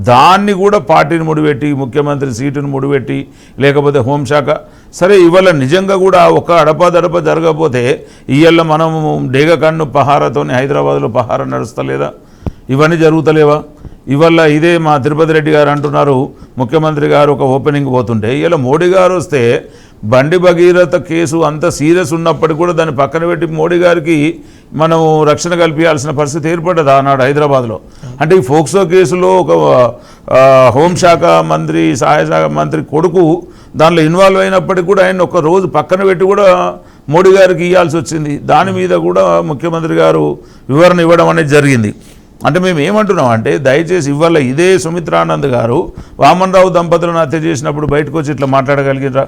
దాన్ని కూడా పార్టీని ముడిపెట్టి ముఖ్యమంత్రి సీటును ముడిపెట్టి లేకపోతే హోంశాఖ సరే ఇవాళ నిజంగా కూడా ఒక అడపదడప జరగకపోతే ఇవాళ మనము డేగకన్ను పహారతోని హైదరాబాద్లో పహార నడుస్తలేదా? ఇవన్నీ జరుగుతలేవా? ఇవాళ ఇదే మా తిరుపతి రెడ్డి గారు అంటున్నారు, ముఖ్యమంత్రి గారు ఒక ఓపెనింగ్ పోతుంటే ఇలా మోడీ గారు వస్తే బండి భగీరథ కేసు అంత సీరియస్ ఉన్నప్పటికీ కూడా దాన్ని పక్కన పెట్టి మోడీ గారికి మనం రక్షణ కల్పించాల్సిన పరిస్థితి ఏర్పడ్డది ఆనాడు హైదరాబాద్లో. అంటే ఈ ఫోక్సో కేసులో ఒక హోంశాఖ మంత్రి సహాయ శాఖ మంత్రి కొడుకు దానిలో ఇన్వాల్వ్ అయినప్పటికీ కూడా ఆయన ఒక రోజు పక్కన పెట్టి కూడా మోడీ గారికి ఇవ్వాల్సి వచ్చింది. దాని మీద కూడా ముఖ్యమంత్రి గారు వివరణ ఇవ్వడం అనేది జరిగింది. అంటే మేము ఏమంటున్నాం అంటే దయచేసి ఇవాళ ఇదే సుమిత్రానంద్ గారు వామన్ రావు దంపతులను హత్య చేసినప్పుడు బయటకు వచ్చి ఇట్లా మాట్లాడగలిగినరా?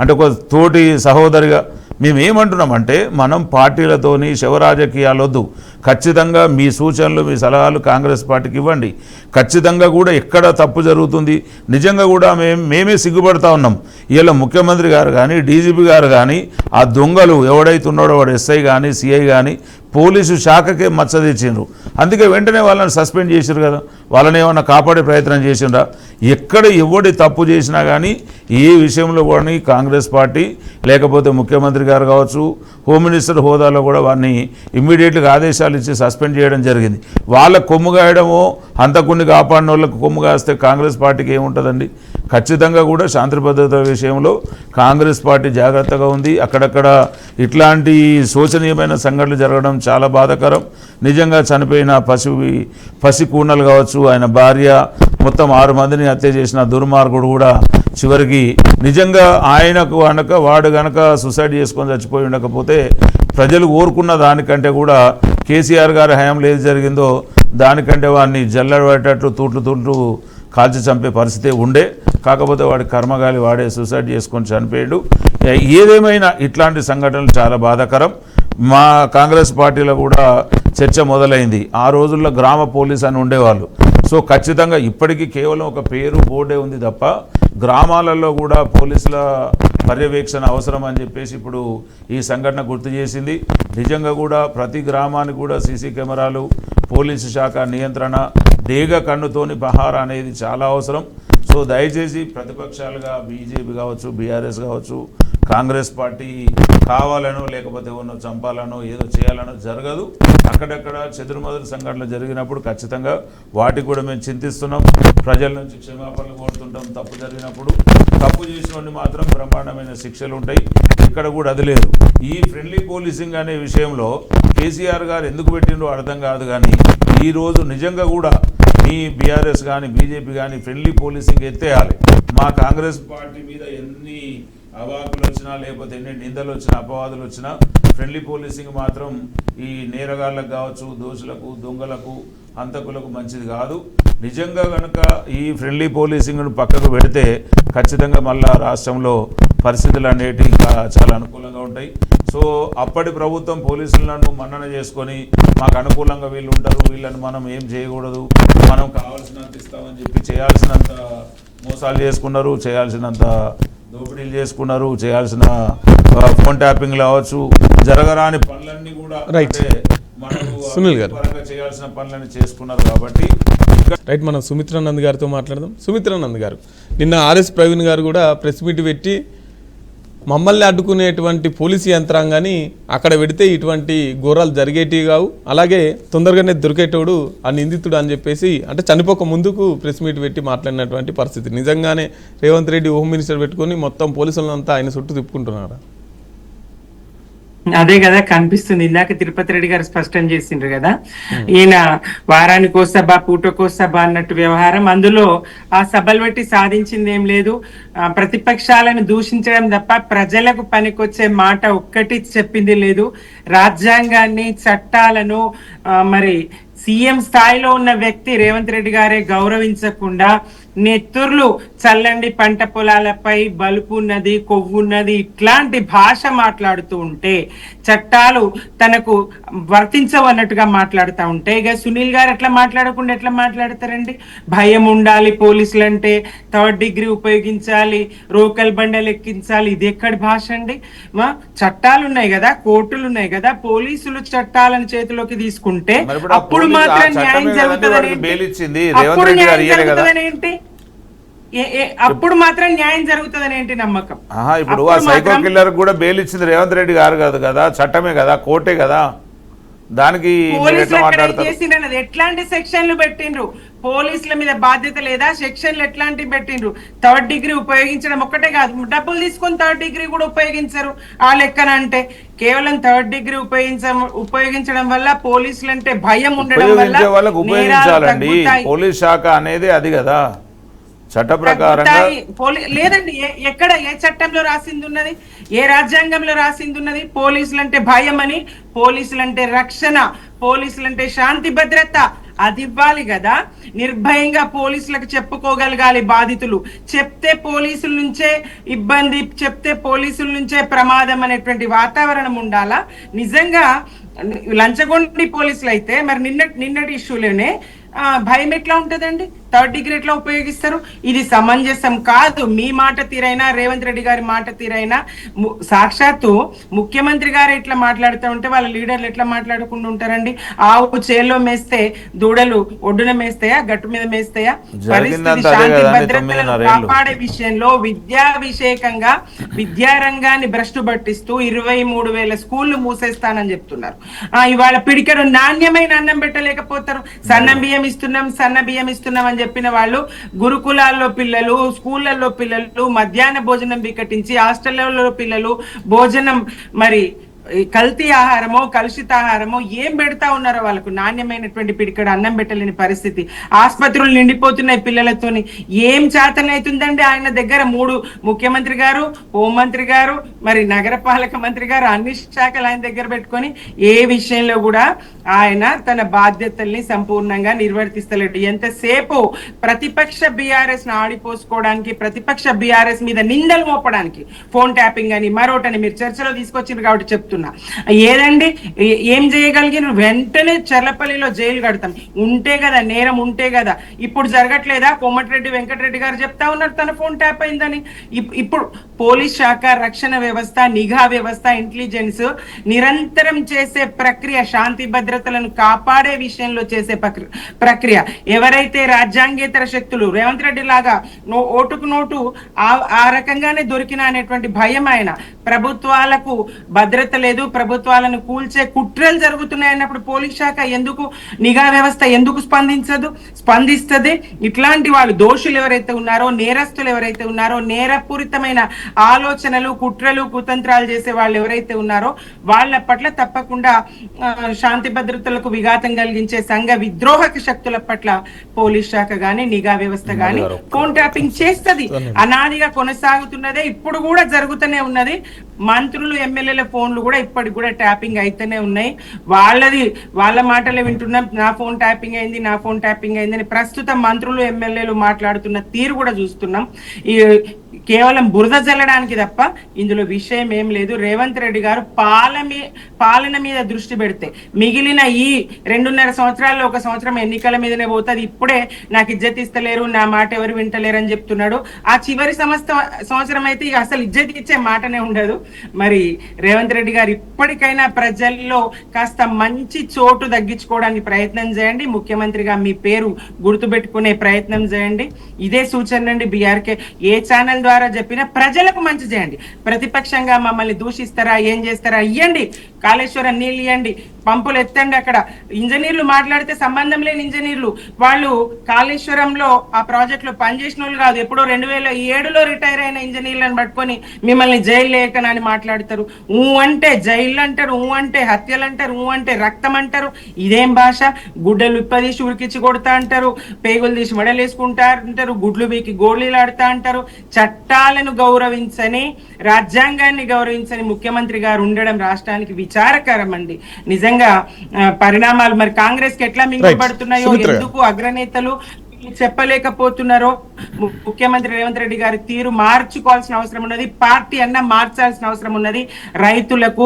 అంటే ఒక తోటి సహోదరిగా మేము ఏమంటున్నామంటే మనం పార్టీలతోని శవరాజకీయాలొద్దు. ఖచ్చితంగా మీ సూచనలు మీ సలహాలు కాంగ్రెస్ పార్టీకి ఇవ్వండి. ఖచ్చితంగా కూడా ఎక్కడ తప్పు జరుగుతుంది నిజంగా కూడా మేమే సిగ్గుపడతా ఉన్నాం. ఇలా ముఖ్యమంత్రి గారు కానీ డీజీపీ గారు కానీ ఆ దొంగలు ఎవడైతే ఉన్నాడో వాడు ఎస్ఐ కానీ సిఐ కానీ పోలీసు శాఖకే మచ్చ తెచ్చిండ్రు. అందుకే వెంటనే వాళ్ళని సస్పెండ్ చేసారు కదా, వాళ్ళని ఏమన్నా కాపాడే ప్రయత్నం చేసిండ్రా? ఎక్కడ ఎవడి తప్పు చేసినా కానీ ఏ విషయంలో కూడా కాంగ్రెస్ పార్టీ లేకపోతే ముఖ్యమంత్రి గారు కావచ్చు హోమ్ మినిస్టర్ హోదాలో కూడా వారిని ఇమ్మీడియట్గా ఆదేశాలు ఇచ్చి సస్పెండ్ చేయడం జరిగింది. వాళ్ళ కొమ్ము గాయడమో అంతకుని కాపాడిన వాళ్ళకు కొమ్ము కాస్తే కాంగ్రెస్ పార్టీకి ఏముంటుందండి? ఖచ్చితంగా కూడా శాంతి భద్రత విషయంలో కాంగ్రెస్ పార్టీ జాగ్రత్తగా ఉంది. అక్కడక్కడ ఇట్లాంటి శోచనీయమైన సంఘటనలు జరగడం చాలా బాధాకరం. నిజంగా చనిపోయిన పసి కూనలు కావచ్చు, ఆయన భార్య మొత్తం 6 మందిని హత్య చేసిన దుర్మార్గుడు కూడా చివరికి నిజంగా ఆయనకు వాడు గనక సూసైడ్ చేసుకొని చచ్చిపోయి ఉండకపోతే ప్రజలు కోరుకున్న దానికంటే కూడా కేసీఆర్ గారి హయాంలో ఏది జరిగిందో దానికంటే వాడిని జల్లబడేటట్లు తూట్లు కాల్చి చంపే పరిస్థితే ఉండే. కాకపోతే వాడి కర్మగాలి వాడే సూసైడ్ చేసుకొని చనిపోయాడు. ఏదేమైనా ఇట్లాంటి సంఘటనలు చాలా బాధాకరం. మా కాంగ్రెస్ పార్టీలో కూడా చర్చ మొదలైంది. ఆ రోజుల్లో గ్రామ పోలీస్ అని ఉండేవాళ్ళు. సో ఖచ్చితంగా ఇప్పటికీ కేవలం ఒక పేరు బోర్డే ఉంది తప్ప గ్రామాలలో కూడా పోలీసుల పర్యవేక్షణ అవసరం అని చెప్పేసి ఇప్పుడు ఈ సంఘటన గుర్తు చేసింది. నిజంగా కూడా ప్రతి గ్రామానికి కూడా సీసీ కెమెరాలు, పోలీసు శాఖ నియంత్రణ, డేగ కన్నుతోని పహారా అనేది చాలా అవసరం. సో దయచేసి ప్రతిపక్షాలుగా బీజేపీ కావచ్చు, బీఆర్ఎస్ కావచ్చు, కాంగ్రెస్ పార్టీ కావాలనో లేకపోతే ఎవరినో చంపాలనో ఏదో చేయాలనో జరగదు. అక్కడక్కడ చెదురుమదురు సంఘటనలు జరిగినప్పుడు ఖచ్చితంగా వాటికి కూడా మేము చింతిస్తున్నాం. ప్రజల నుంచి క్షమాపణలు కోరుతుంటాం. తప్పు జరిగినప్పుడు తప్పు చేసిన మాత్రం బ్రహ్మాండమైన శిక్షలు ఉంటాయి. ఇక్కడ కూడా అది లేదు. ఈ ఫ్రెండ్లీ పోలీసింగ్ అనే విషయంలో కేసీఆర్ గారు ఎందుకు పెట్టిండ్రో అర్థం కాదు. కానీ ఈరోజు నిజంగా కూడా మీ బీఆర్ఎస్ కానీ బీజేపీ కానీ ఫ్రెండ్లీ పోలీసింగ్ ఎత్తేయాలి. మా కాంగ్రెస్ పార్టీ మీద ఎన్ని అవాకులు వచ్చినా లేకపోతే ఎన్ని నిందలు వచ్చినా అపవాదులు వచ్చినా ఫ్రెండ్లీ పోలీసింగ్ మాత్రం ఈ నేరగాళ్ళకు కావచ్చు, దోషులకు, దొంగలకు, హంతకులకు మంచిది కాదు. నిజంగా కనుక ఈ ఫ్రెండ్లీ పోలీసింగ్ను పక్కకు పెడితే ఖచ్చితంగా మళ్ళా రాష్ట్రంలో పరిస్థితులు అనేటివి ఇంకా చాలా అనుకూలంగా ఉంటాయి. సో అప్పటి ప్రభుత్వం పోలీసులను మన్నన చేసుకొని మాకు అనుకూలంగా వీళ్ళు ఉంటారు, వీళ్ళని మనం ఏం చేయకూడదు, మనం కావాల్సినంత ఇస్తామని చెప్పి చేయాల్సినంత మోసాలు చేసుకున్నారు, చేయాల్సినంత దోపిడీలు చేసుకున్నారు, చేయాల్సిన ఫోన్ ట్యాపింగ్ కావచ్చు, జరగరాని పనులన్నీ కూడా అంటే సునీల్ గారు చేయాల్సిన పనులన్నీ చేసుకున్నారు. కాబట్టి రైట్, మనం సుమిత్రానంద్ గారితో మాట్లాడదాం. సుమిత్రానంద్ గారు, నిన్న ఆర్ఎస్ ప్రవీణ్ గారు కూడా ప్రెస్ మీట్ పెట్టి మమ్మల్ని అడ్డుకునేటువంటి పోలీసు యంత్రాంగాన్ని అక్కడ పెడితే ఇటువంటి ఘోరాలు జరిగేటివి కావు, అలాగే తొందరగానే దొరికేటోడు ఆ నిందితుడు అని చెప్పేసి అంటే చనిపోక ముందుకు ప్రెస్ మీట్ పెట్టి మాట్లాడినటువంటి పరిస్థితి. నిజంగానే రేవంత్ రెడ్డి హోమ్ మినిస్టర్ పెట్టుకొని మొత్తం పోలీసులంతా ఆయన చుట్టూ తిప్పుకుంటున్నారా? అదే కదా కనిపిస్తుంది. ఇందాక తిరుపతి రెడ్డి గారు స్పష్టం చేసిండ్రు కదా, ఈయన వారానికో సభ పూటకో సభ అన్నట్టు వ్యవహారం. అందులో ఆ సభలు బట్టి సాధించింది ఏం లేదు. ప్రతిపక్షాలను దూషించడం తప్ప ప్రజలకు పనికొచ్చే మాట ఒక్కటి చెప్పింది లేదు. రాజ్యాంగాన్ని, చట్టాలను మరి సీఎం స్థాయిలో ఉన్న వ్యక్తి రేవంత్ రెడ్డి గారే గౌరవించకుండా నెత్తుర్లు చల్లండి పంట పొలాలపై బలుపున్నది కొవ్వున్నది ఇట్లాంటి భాష మాట్లాడుతూ ఉంటే, చట్టాలు తనకు వర్తించవన్నట్టుగా మాట్లాడుతూ ఉంటే, ఇక సునీల్ గారు ఎట్లా మాట్లాడకుండా ఎట్లా మాట్లాడతారండి? భయం ఉండాలి పోలీసులంటే, 3rd డిగ్రీ ఉపయోగించాలి, రోకల్ బండలు ఎక్కించాలి, ఇది ఎక్కడి భాష అండి? చట్టాలు ఉన్నాయి కదా, కోర్టులు ఉన్నాయి కదా, పోలీసులు చట్టాలను చేతిలోకి తీసుకుంటే అప్పుడు మాత్రం న్యాయం జరుగుతుందని ఏంటి? అప్పుడు మాత్రం న్యాయం జరుగుతుందని ఏంటి నమ్మకం? ఇప్పుడు ఆ సైకో కిల్లర్ కూడా బెయిల్ ఇచ్చింది రేవంత్ రెడ్డి గారు కాదు కదా, చట్టమే కదా, కోర్టే కదా. దానికి చేసిండ్రు ఎట్లాంటి సెక్షన్లు పెట్టిండ్రు? పోలీసుల మీద బాధ్యత లేదా? సెక్షన్లు ఎట్లాంటివి పెట్టిండ్రు? 3rd డిగ్రీ ఉపయోగించడం ఒక్కటే కాదు, డబ్బులు తీసుకొని 3rd డిగ్రీ కూడా ఉపయోగించరు. ఆ లెక్కన అంటే కేవలం 3rd డిగ్రీ ఉపయోగించడం వల్ల పోలీసులు అంటే భయం ఉండడం వల్ల ఉపయోగించాలండి. పోలీస్ శాఖ అనేది అది కదా, చట్ట ప్రకారంగా లేదండి. ఎక్కడ ఏ చట్టంలో రాసింది ఉన్నది? ఏ రాజ్యాంగంలో రాసింది ఉన్నది? పోలీసులంటే భయం అని, పోలీసులంటే రక్షణ, పోలీసులంటే శాంతి భద్రత అది ఇవ్వాలి కదా. నిర్భయంగా పోలీసులకు చెప్పుకోగలగాలి బాధితులు. చెప్తే పోలీసుల నుంచే ఇబ్బంది, చెప్తే పోలీసుల నుంచే ప్రమాదం అనేటువంటి వాతావరణం ఉండాలా? నిజంగా లంచగొండి పోలీసులు అయితే మరి నిన్నటి ఇష్యూలోనే భయం ఎట్లా ఉంటుందండి? 3rd డిగ్రీ ఎట్లా ఉపయోగిస్తారు? ఇది సమంజసం కాదు. మీ మాట తీరైనా, రేవంత్ రెడ్డి గారి మాట తీరైనా, సాక్షాత్తు ముఖ్యమంత్రి గారు ఎట్లా మాట్లాడుతూ ఉంటే వాళ్ళ లీడర్లు ఎట్లా మాట్లాడకుండా ఉంటారండి? ఆవు చేలో మేస్తే దూడలు ఒడ్డున మేస్తాయా, గట్టు మీద మేస్తాయా? పరిస్థితి శాంతి భద్రతలను కాపాడే విషయంలో విద్యాభిషేకంగా విద్యారంగాన్ని భ్రష్టు పట్టిస్తూ 23,000 స్కూళ్లు మూసేస్తానని చెప్తున్నారు. ఇవాళ పిడికెడు నాణ్యమైన అన్నం పెట్టలేకపోతారు. సన్న బియ్యం ఇస్తున్నాం అని చెప్పిన వాళ్ళు గురుకులాల్లో పిల్లలు, స్కూళ్లలో పిల్లలు మధ్యాహ్న భోజనం వికటించి, హాస్టళ్లలో పిల్లలు భోజనం మరి కల్తీ ఆహారమో కలుషిత ఆహారమో ఏం పెడతా ఉన్నారో వాళ్ళకు నాణ్యమైనటువంటి పిడికడ అన్నం పెట్టలేని పరిస్థితి. ఆసుపత్రులు నిండిపోతున్నాయి పిల్లలతోని. ఏం చేతనైతుందండి ఆయన దగ్గర? 3 ముఖ్యమంత్రి గారు, హోంమంత్రి గారు, మరి నగరపాలక మంత్రి గారు, అన్ని శాఖలు ఆయన దగ్గర పెట్టుకొని ఏ విషయంలో కూడా ఆయన తన బాధ్యతల్ని సంపూర్ణంగా నిర్వర్తిస్తలేడు. ఎంతసేపు ప్రతిపక్ష బీఆర్ఎస్ ను ఆడిపోసుకోవడానికి, ప్రతిపక్ష బీఆర్ఎస్ మీద నిందలు మోపడానికి, ఫోన్ ట్యాపింగ్ అని మరోటని మీరు చర్చలో తీసుకొచ్చిండ్రు కాబట్టి చెప్తున్నా. ఏదండి ఏం చేయగలిగిన? వెంటనే చర్లపల్లిలో జైలు కడతాం. ఉంటే కదా నేరం, ఉంటే కదా. ఇప్పుడు జరగట్లేదా? కోమటిరెడ్డి వెంకటరెడ్డి గారు చెప్తా ఉన్నారు తన ఫోన్ ట్యాప్ అయిందని. ఇప్పుడు పోలీస్ శాఖ, రక్షణ వ్యవస్థ, నిఘా వ్యవస్థ, ఇంటెలిజెన్స్ నిరంతరం చేసే ప్రక్రియ, శాంతి భద్రతలను కాపాడే విషయంలో చేసే ప్రక్రియ. ఎవరైతే రాజ్యాంగేతర శక్తులు రేవంత్ రెడ్డి లాగా ఓటుకు నోటు ఆ రకంగానే దొరికిన అనేటువంటి భయం ఆయన, ప్రభుత్వాలకు భద్రత లేదు, ప్రభుత్వాలను కూల్చే కుట్రలు జరుగుతున్నాయన్నప్పుడు పోలీస్ శాఖ ఎందుకు, నిఘా వ్యవస్థ ఎందుకు స్పందిస్తుంది? ఇట్లాంటి వాళ్ళు దోషులు ఎవరైతే ఉన్నారో, నేరస్తులు ఎవరైతే ఉన్నారో, నేరపూరితమైన ఆలోచనలు, కుట్రలు, కుతంత్రాలు చేసే వాళ్ళు ఎవరైతే ఉన్నారో వాళ్ళ పట్ల తప్పకుండా శాంతి భద్రతలకు విఘాతం కలిగించే సంఘ విద్రోహక శక్తుల పట్ల పోలీస్ శాఖ గాని, నిఘా వ్యవస్థ గాని ఫోన్ ట్యాపింగ్ చేస్తుంది. అనాదిగా కొనసాగుతున్నదే, ఇప్పుడు కూడా జరుగుతూనే ఉన్నది. మంత్రులు, ఎమ్మెల్యేల ఫోన్లు కూడా ఇప్పటికి కూడా ట్యాపింగ్ అయితేనే ఉన్నాయి. వాళ్ళ మాటలే వింటున్నాం. నా ఫోన్ ట్యాపింగ్ అయింది అని ప్రస్తుతం మంత్రులు, ఎమ్మెల్యేలు మాట్లాడుతున్న తీరు కూడా చూస్తున్నాం. ఈ కేవలం బురద జల్లడానికి తప్ప ఇందులో విషయం ఏం లేదు. రేవంత్ రెడ్డి గారు పాలన మీద దృష్టి పెడితే మిగిలిన ఈ 2.5 సంవత్సరాల్లో 1 సంవత్సరం ఎన్నికల మీదనే పోతుంది. ఇప్పుడే నాకు ఇజ్జత్ ఇస్తలేరు, నా మాట ఎవరు వింటలేరు అని చెప్తున్నాడు. ఆ చివరి సంవత్సరం అయితే ఇక అసలు ఇజ్జత్ ఇచ్చే మాటనే ఉండదు. మరి రేవంత్ రెడ్డి గారు ఇప్పటికైనా ప్రజల్లో కాస్త మంచి చోటు తగ్గించుకోవడానికి ప్రయత్నం చేయండి. ముఖ్యమంత్రిగా మీ పేరు గుర్తుపెట్టుకునే ప్రయత్నం చేయండి. ఇదే సూచన అండి బీఆర్కే. ఏ ఛానల్ ద్వారా చెప్పినా ప్రజలకు మంచి చేయండి. ప్రతిపక్షంగా మమ్మల్ని దూషిస్తారా, ఏం చేస్తారా, ఇయ్యండి. కాళేశ్వరం నీళ్ళు ఇవ్వండి, పంపులు ఎత్తండి. అక్కడ ఇంజనీర్లు మాట్లాడితే సంబంధం లేని ఇంజనీర్లు, వాళ్ళు కాళేశ్వరంలో ఆ ప్రాజెక్ట్ లో పనిచేసిన వాళ్ళు కాదు, ఎప్పుడో 2007లో రిటైర్ అయిన ఇంజనీర్లను పట్టుకొని మిమ్మల్ని జైలు లేకనని మాట్లాడతారు. అంటే జైలు అంటారు, అంటే హత్యలు అంటారు, అంటే రక్తం అంటారు. ఇదేం భాష? గుడ్డలు ఇప్పదీసి ఉరికిచ్చి కొడతా అంటారు, పేగులు తీసి మెడలేసుకుంటా అంటారు, గుడ్లు వీకి గోళీలు ఆడుతా అంటారు. చట్టాలను గౌరవించని, రాజ్యాంగాన్ని గౌరవించని ముఖ్యమంత్రి గారు ఉండడం రాష్ట్రానికి విచారకరం అండి నిజంగా పరిణామాలు. మరి కాంగ్రెస్ కి ఎట్లా మింగబడుతున్నాయో, ఎందుకు అగ్రనేతలు చెప్పలేకపోతున్నారో, ముఖ్యమంత్రి రేవంత్ రెడ్డి గారి తీరు మార్చుకోవాల్సిన అవసరం ఉన్నది. పార్టీ అన్న మార్చాల్సిన అవసరం ఉన్నది. రైతులకు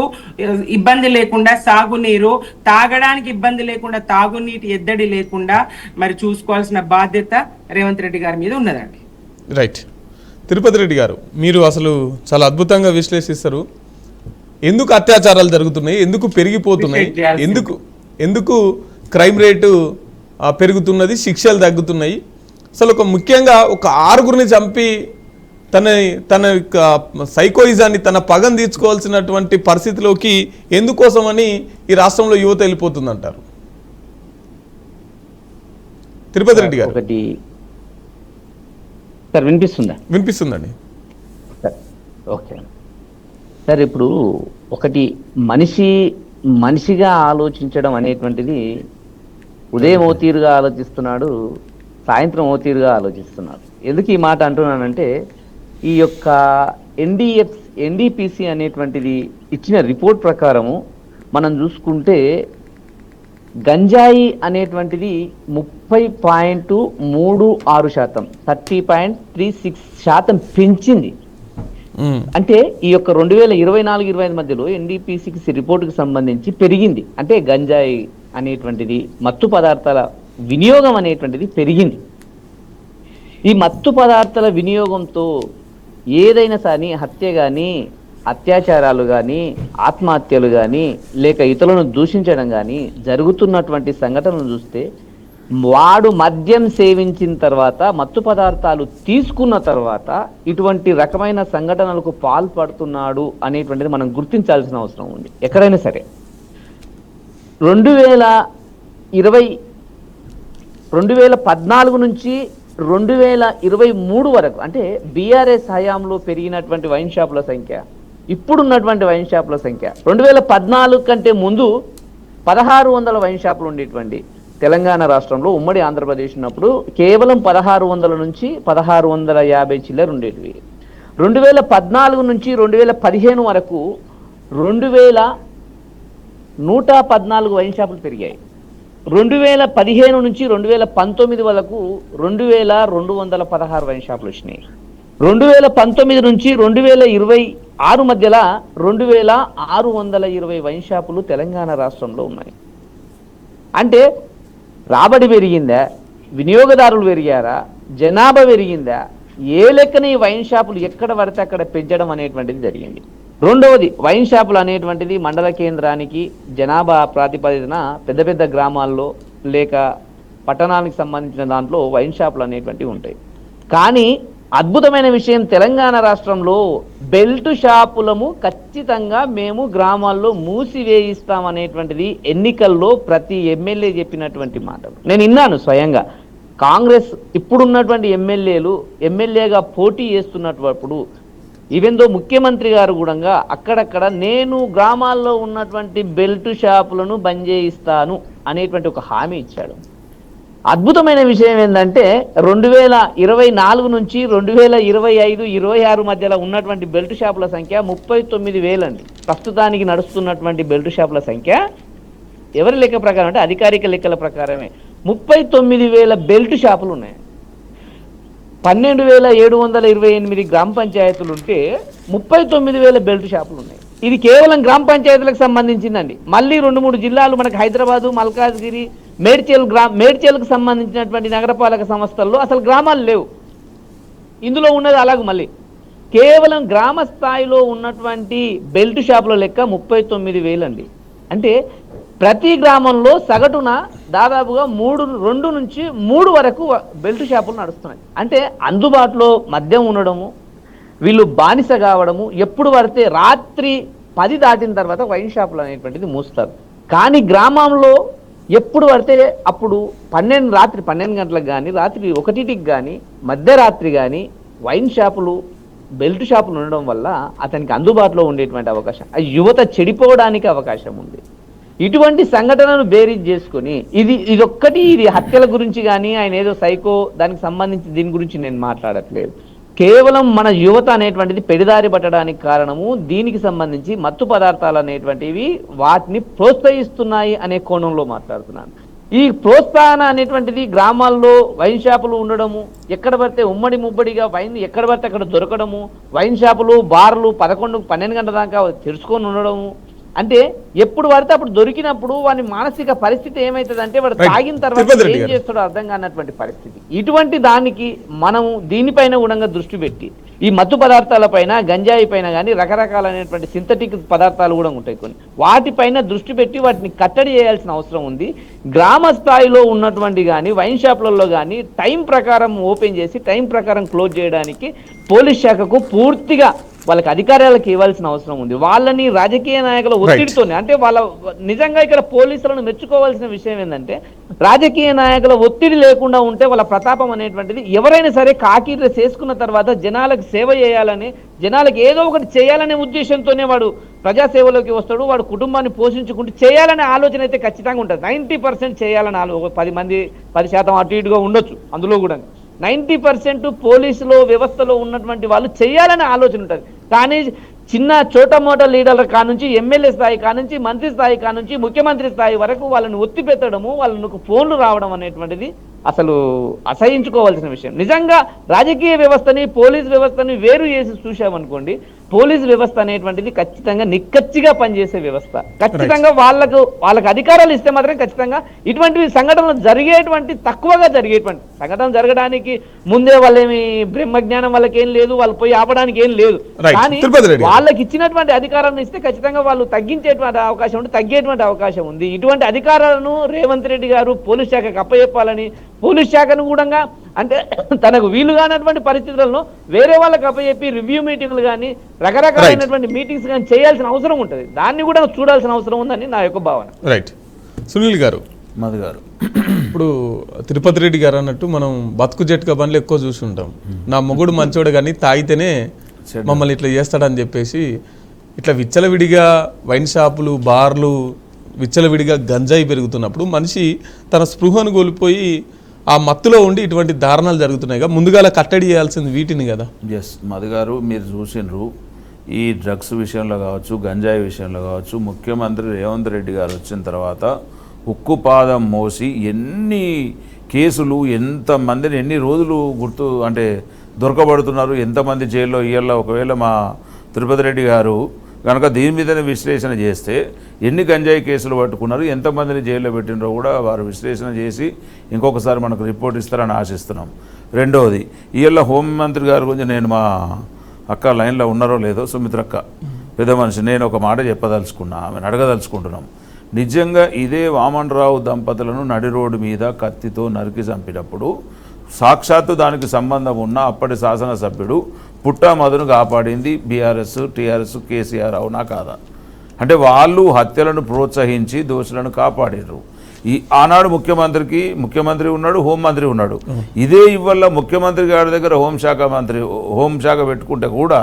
ఇబ్బంది లేకుండా సాగునీరు, తాగడానికి ఇబ్బంది లేకుండా తాగునీటి ఎద్దడి లేకుండా మరి చూసుకోవాల్సిన బాధ్యత రేవంత్ రెడ్డి గారి మీద ఉన్నదండి. రైట్. తిరుపతి రెడ్డి గారు, మీరు అసలు చాలా అద్భుతంగా విశ్లేషిస్తారు. ఎందుకు అత్యాచారాలు జరుగుతున్నాయి, ఎందుకు పెరిగిపోతున్నాయి, ఎందుకు క్రైమ్ రేటు పెరుగుతున్నది, శిక్షలు తగ్గుతున్నాయి, అసలు ముఖ్యంగా ఒక 6గురిని చంపి తన సైకోయిజాన్ని, తన పగను తీర్చుకోవాల్సినటువంటి పరిస్థితిలోకి ఎందుకోసమని ఈ రాష్ట్రంలో యువత వెళ్ళిపోతుంది అంటారు? తిరుపతి రెడ్డి గారు. ఒకటి సార్ వినిపిస్తుందా? వినిపిస్తుందండి. ఓకే సార్, ఇప్పుడు ఒకటి మనిషిగా ఆలోచించడం అనేటువంటిది ఉదయం ఓ తీరుగా ఆలోచిస్తున్నాడు, సాయంత్రం ఓ తీరుగా ఆలోచిస్తున్నాడు. ఎందుకు ఈ మాట అంటున్నానంటే, ఈ యొక్క ఎన్డీపీసీ అనేటువంటిది ఇచ్చిన రిపోర్ట్ ప్రకారము మనం చూసుకుంటే గంజాయి అనేటువంటిది 30.36%, 30.36% పెంచింది. అంటే ఈ యొక్క 2024-25 మధ్యలో ఎన్డీపీసీకి రిపోర్టుకు సంబంధించి పెరిగింది. అంటే గంజాయి అనేటువంటిది, మత్తు పదార్థాల వినియోగం అనేటువంటిది పెరిగింది. ఈ మత్తు పదార్థాల వినియోగంతో ఏదైనా సరే హత్య కానీ, అత్యాచారాలు కానీ, ఆత్మహత్యలు కానీ, లేక ఇతరులను దూషించడం కానీ జరుగుతున్నటువంటి సంఘటనలు చూస్తే, వాడు మద్యం సేవించిన తర్వాత, మత్తు పదార్థాలు తీసుకున్న తర్వాత ఇటువంటి రకమైన సంఘటనలకు పాల్పడుతున్నాడు అనేటువంటిది మనం గుర్తించాల్సిన అవసరం ఉంది. ఎక్కడైనా సరే 2014 నుంచి 2023 వరకు, అంటే బీఆర్ఎస్ హయాంలో పెరిగినటువంటి వైన్ షాపుల సంఖ్య, ఇప్పుడున్నటువంటి వైన్ షాపుల సంఖ్య, 2014 కంటే ముందు 1600 వైన్ షాపులు ఉండేటువంటి తెలంగాణ రాష్ట్రంలో, ఉమ్మడి ఆంధ్రప్రదేశ్ ఉన్నప్పుడు కేవలం 1600 నుంచి 1650 చిల్లర ఉండేటివి. 2014 నుంచి 2015 వరకు 2114 వైన్ షాపులు పెరిగాయి. 2015 నుంచి 2019 వరకు 2216 వైన్ షాపులు వచ్చినాయి. 2019 నుంచి 2026 మధ్యలో 2620 వైన్ షాపులు తెలంగాణ రాష్ట్రంలో ఉన్నాయి. అంటే రాబడి పెరిగిందా, వినియోగదారులు పెరిగారా, జనాభా పెరిగిందా, ఏ లెక్కన ఈ వైన్ షాపులు ఎక్కడ పడితే అక్కడ పెంచడం అనేటువంటిది జరిగింది. రెండవది, వైన్ షాపులు అనేటువంటిది మండల కేంద్రానికి జనాభా ప్రాతిపదికన పెద్ద పెద్ద గ్రామాల్లో లేక పట్టణానికి సంబంధించిన దాంట్లో వైన్ షాపులు అనేటువంటివి ఉంటాయి. కానీ అద్భుతమైన విషయం, తెలంగాణ రాష్ట్రంలో బెల్ట్ షాపులము ఖచ్చితంగా మేము గ్రామాల్లో మూసివేయిస్తామనేటువంటిది ఎన్నికల్లో ప్రతి ఎమ్మెల్యే చెప్పినటువంటి మాటలు నేను విన్నాను స్వయంగా. కాంగ్రెస్ ఇప్పుడున్నటువంటి ఎమ్మెల్యేగా పోటీ చేస్తున్నప్పుడు, ఈవెందో ముఖ్యమంత్రి గారు కూడా అక్కడక్కడ నేను గ్రామాల్లో ఉన్నటువంటి బెల్ట్ షాపులను బంద్ చేయిస్తాను అనేటువంటి ఒక హామీ ఇచ్చాడు. అద్భుతమైన విషయం ఏంటంటే 2024 నుంచి 2025-26 మధ్యలో ఉన్నటువంటి బెల్ట్ షాపుల సంఖ్య 39,000 అండి. ప్రస్తుతానికి నడుస్తున్నటువంటి బెల్ట్ షాపుల సంఖ్య ఎవరి లెక్క ప్రకారం అంటే అధికారిక లెక్కల ప్రకారమే 39,000 బెల్ట్ షాపులు ఉన్నాయి. 12,728 గ్రామ పంచాయతీలు ఉంటే 39,000 బెల్ట్ షాపులు ఉన్నాయి. ఇది కేవలం గ్రామ పంచాయతీలకు సంబంధించిందండి. మళ్ళీ 2-3 జిల్లాలు మనకు హైదరాబాదు, మల్కాజ్గిరి, మేడ్చల్కు సంబంధించినటువంటి నగరపాలక సంస్థల్లో అసలు గ్రామాలు లేవు. ఇందులో ఉన్నది అలాగ మళ్ళీ కేవలం గ్రామ స్థాయిలో ఉన్నటువంటి బెల్ట్ షాపుల లెక్క 39,000 అండి. అంటే ప్రతి గ్రామంలో సగటున దాదాపుగా 2 నుంచి 3 వరకు బెల్ట్ షాపులు నడుస్తున్నాయి. అంటే అందుబాటులో మద్యం ఉండడము, వీళ్ళు బానిస కావడము, ఎప్పుడు పడితే రాత్రి 10 దాటిన తర్వాత వైన్ షాపులు అనేటువంటిది మూస్తారు. కానీ గ్రామంలో ఎప్పుడు పడితే అప్పుడు రాత్రి 12 గంటలకు కానీ, రాత్రి 1కి కానీ, మధ్యరాత్రి కానీ వైన్ షాపులు, బెల్ట్ షాపులు ఉండడం వల్ల అతనికి అందుబాటులో ఉండేటువంటి అవకాశం, ఆ యువత చెడిపోవడానికి అవకాశం ఉంది. ఇటువంటి సంఘటనను బేరీజ్ చేసుకుని ఇది హత్యల గురించి కానీ, ఆయన ఏదో సైకో దానికి సంబంధించి దీని గురించి నేను మాట్లాడట్లేదు. కేవలం మన యువత అనేటువంటిది పెడిదారి పట్టడానికి కారణము దీనికి సంబంధించి మత్తు పదార్థాలు అనేటువంటివి వాటిని ప్రోత్సహిస్తున్నాయి అనే కోణంలో మాట్లాడుతున్నాను. ఈ ప్రోత్సాహన అనేటువంటిది గ్రామాల్లో వైన్ షాపులు ఉండడము, ఎక్కడ పడితే ముబ్బడిగా వైన్ ఎక్కడ పడితే అక్కడ దొరకడము, వైన్ షాపులు బార్లు 11-12 గంటల దాకా తెరుచుకొని ఉండడము, అంటే ఎప్పుడు పడితే అప్పుడు దొరికినప్పుడు వాని మానసిక పరిస్థితి ఏమైతుందంటే వాడు తాగిన తర్వాత ఏం చేస్తాడో అర్థం కానటువంటి పరిస్థితి. ఇటువంటి దానికి మనము దీనిపైన కూడా దృష్టి పెట్టి ఈ మత్తు పదార్థాల పైన, గంజాయి పైన కానీ రకరకాలైనటువంటి సింథటిక్ పదార్థాలు కూడా ఉంటాయి కొన్ని, వాటిపైన దృష్టి పెట్టి వాటిని కట్టడి చేయాల్సిన అవసరం ఉంది. గ్రామ స్థాయిలో ఉన్నటువంటి కానీ వైన్ షాపులలో కానీ టైం ప్రకారం ఓపెన్ చేసి టైం ప్రకారం క్లోజ్ చేయడానికి పోలీస్ శాఖకు పూర్తిగా వాళ్ళకి అధికారాలకు ఇవ్వాల్సిన అవసరం ఉంది. వాళ్ళని రాజకీయ నాయకుల ఒత్తిడితోనే, అంటే వాళ్ళ నిజంగా ఇక్కడ పోలీసులను మెచ్చుకోవాల్సిన విషయం ఏంటంటే రాజకీయ నాయకుల ఒత్తిడి లేకుండా ఉంటే వాళ్ళ ప్రతాపం అనేటువంటిది, ఎవరైనా సరే కాకి డ్రెస్ వేసుకున్న తర్వాత జనాలకు సేవ చేయాలని, జనాలకు ఏదో ఒకటి చేయాలనే ఉద్దేశంతోనే వాడు ప్రజాసేవలోకి వస్తాడు. వాడు కుటుంబాన్ని పోషించుకుంటూ చేయాలనే ఆలోచన అయితే ఖచ్చితంగా ఉంటుంది. 90% చేయాలని 10% అటు ఇటుగా ఉండొచ్చు. అందులో కూడా 90% పోలీసులో వ్యవస్థలో ఉన్నటువంటి వాళ్ళు చేయాలనే ఆలోచన ఉంటుంది. కానీ చిన్న చోటమోట లీడర్ల కానుంచి ఎమ్మెల్యే స్థాయి కానుంచి మంత్రి స్థాయి కానుంచి ముఖ్యమంత్రి స్థాయి వరకు వాళ్ళని ఒత్తి పెట్టడము, వాళ్ళకు ఫోన్లు రావడం అనేటువంటిది అసలు అసహించుకోవాల్సిన విషయం. నిజంగా రాజకీయ వ్యవస్థని పోలీస్ వ్యవస్థని వేరు చేసి చూసామనుకోండి, పోలీస్ వ్యవస్థ అనేటువంటిది ఖచ్చితంగా నిక్కచ్చిగా పనిచేసే వ్యవస్థ. ఖచ్చితంగా వాళ్ళకు అధికారాలు ఇస్తే మాత్రం ఖచ్చితంగా ఇటువంటి సంఘటనలు తక్కువగా జరిగేటువంటి సంఘటనలు జరగడానికి ముందే వాళ్ళేమి బ్రహ్మజ్ఞానం వాళ్ళకి ఏం లేదు, వాళ్ళు పోయి ఆపడానికి ఏం లేదు. కానీ వాళ్ళకి ఇచ్చినటువంటి అధికారాలను ఇస్తే ఖచ్చితంగా వాళ్ళు తగ్గించేటువంటి అవకాశం ఉంది, తగ్గేటువంటి అవకాశం ఉంది. ఇటువంటి అధికారాలను రేవంత్ రెడ్డి గారు పోలీస్ శాఖకు అప్పచెప్పాలని, పోలీస్ శాఖను కూడా అంటే తనకు వీలు కానటువంటి పరిస్థితులలో వేరే వాళ్ళకి అప్పచెప్పి రివ్యూ మీటింగ్లు కానీ రకరకాలైనటువంటి మీటింగ్స్ కానీ చేయాల్సిన అవసరం ఉంటుంది. దాన్ని కూడా చూడాల్సిన అవసరం ఉందని నా యొక్క భావన. రైట్. సునీల్ గారు, మధు గారు, ఇప్పుడు తిరుపతి రెడ్డి గారు అన్నట్టు మనం బతుకు జట్కా బండ్లు ఎక్కువ చూసి ఉంటాం. నా మొగుడు మంచోడు కానీ తాగితేనే మమ్మల్ని ఇట్లా చేస్తాడని చెప్పేసి ఇట్లా విచ్చలవిడిగా వైన్ షాపులు, బార్లు, విచ్చలవిడిగా గంజాయి పెరుగుతున్నప్పుడు మనిషి తన స్పృహను కోల్పోయి ఆ మత్తులో ఉండి ఇటువంటి దారుణాలు జరుగుతున్నాయిగా, ముందుగా కట్టడి చేయాల్సింది వీటిని కదా. ఎస్ మధు గారు, మీరు చూసినారు ఈ డ్రగ్స్ విషయంలో కావచ్చు, గంజాయి విషయంలో కావచ్చు, ముఖ్యమంత్రి రేవంత్ రెడ్డి గారు వచ్చిన తర్వాత ఉక్కుపాదం మోసి ఎన్ని కేసులు, ఎంతమందిని ఎన్ని రోజులు దొరకబడుతున్నారు, ఎంతమంది జైల్లో ఇయ్యాల. ఒకవేళ మా తిరుపతి రెడ్డి గారు కనుక దీని మీదనే విశ్లేషణ చేస్తే ఎన్ని గంజాయి కేసులు పట్టుకున్నారు, ఎంతమందిని జైల్లో పెట్టినరో కూడా వారు విశ్లేషణ చేసి ఇంకొకసారి మనకు రిపోర్ట్ ఇస్తారని ఆశిస్తున్నాం. రెండవది, ఇవాళ హోంమంత్రి గారు గురించి నేను మా అక్క లైన్లో ఉన్నారో లేదో, సుమిత్రక్క పెద్ద మనిషి, నేను ఒక మాట చెప్పదలుచుకున్నా, ఆమెను అడగదలుచుకుంటున్నాం. నిజంగా ఇదే వామన్ రావు దంపతులను నడి రోడ్డు మీద కత్తితో నరికి చంపినప్పుడు సాక్షాత్తు దానికి సంబంధం ఉన్న అప్పటి శాసనసభ్యుడు పుట్టా మధును కాపాడింది బీఆర్ఎస్, టీఆర్ఎస్, కేసీఆర్ అవునా కాదా? అంటే వాళ్ళు హత్యలను ప్రోత్సహించి దోషులను కాపాడారు. ఆనాడు ముఖ్యమంత్రి ఉన్నాడు, హోంమంత్రి ఉన్నాడు. ఇదే ఇవల్ల ముఖ్యమంత్రి గారి దగ్గర హోంశాఖ పెట్టుకుంటే కూడా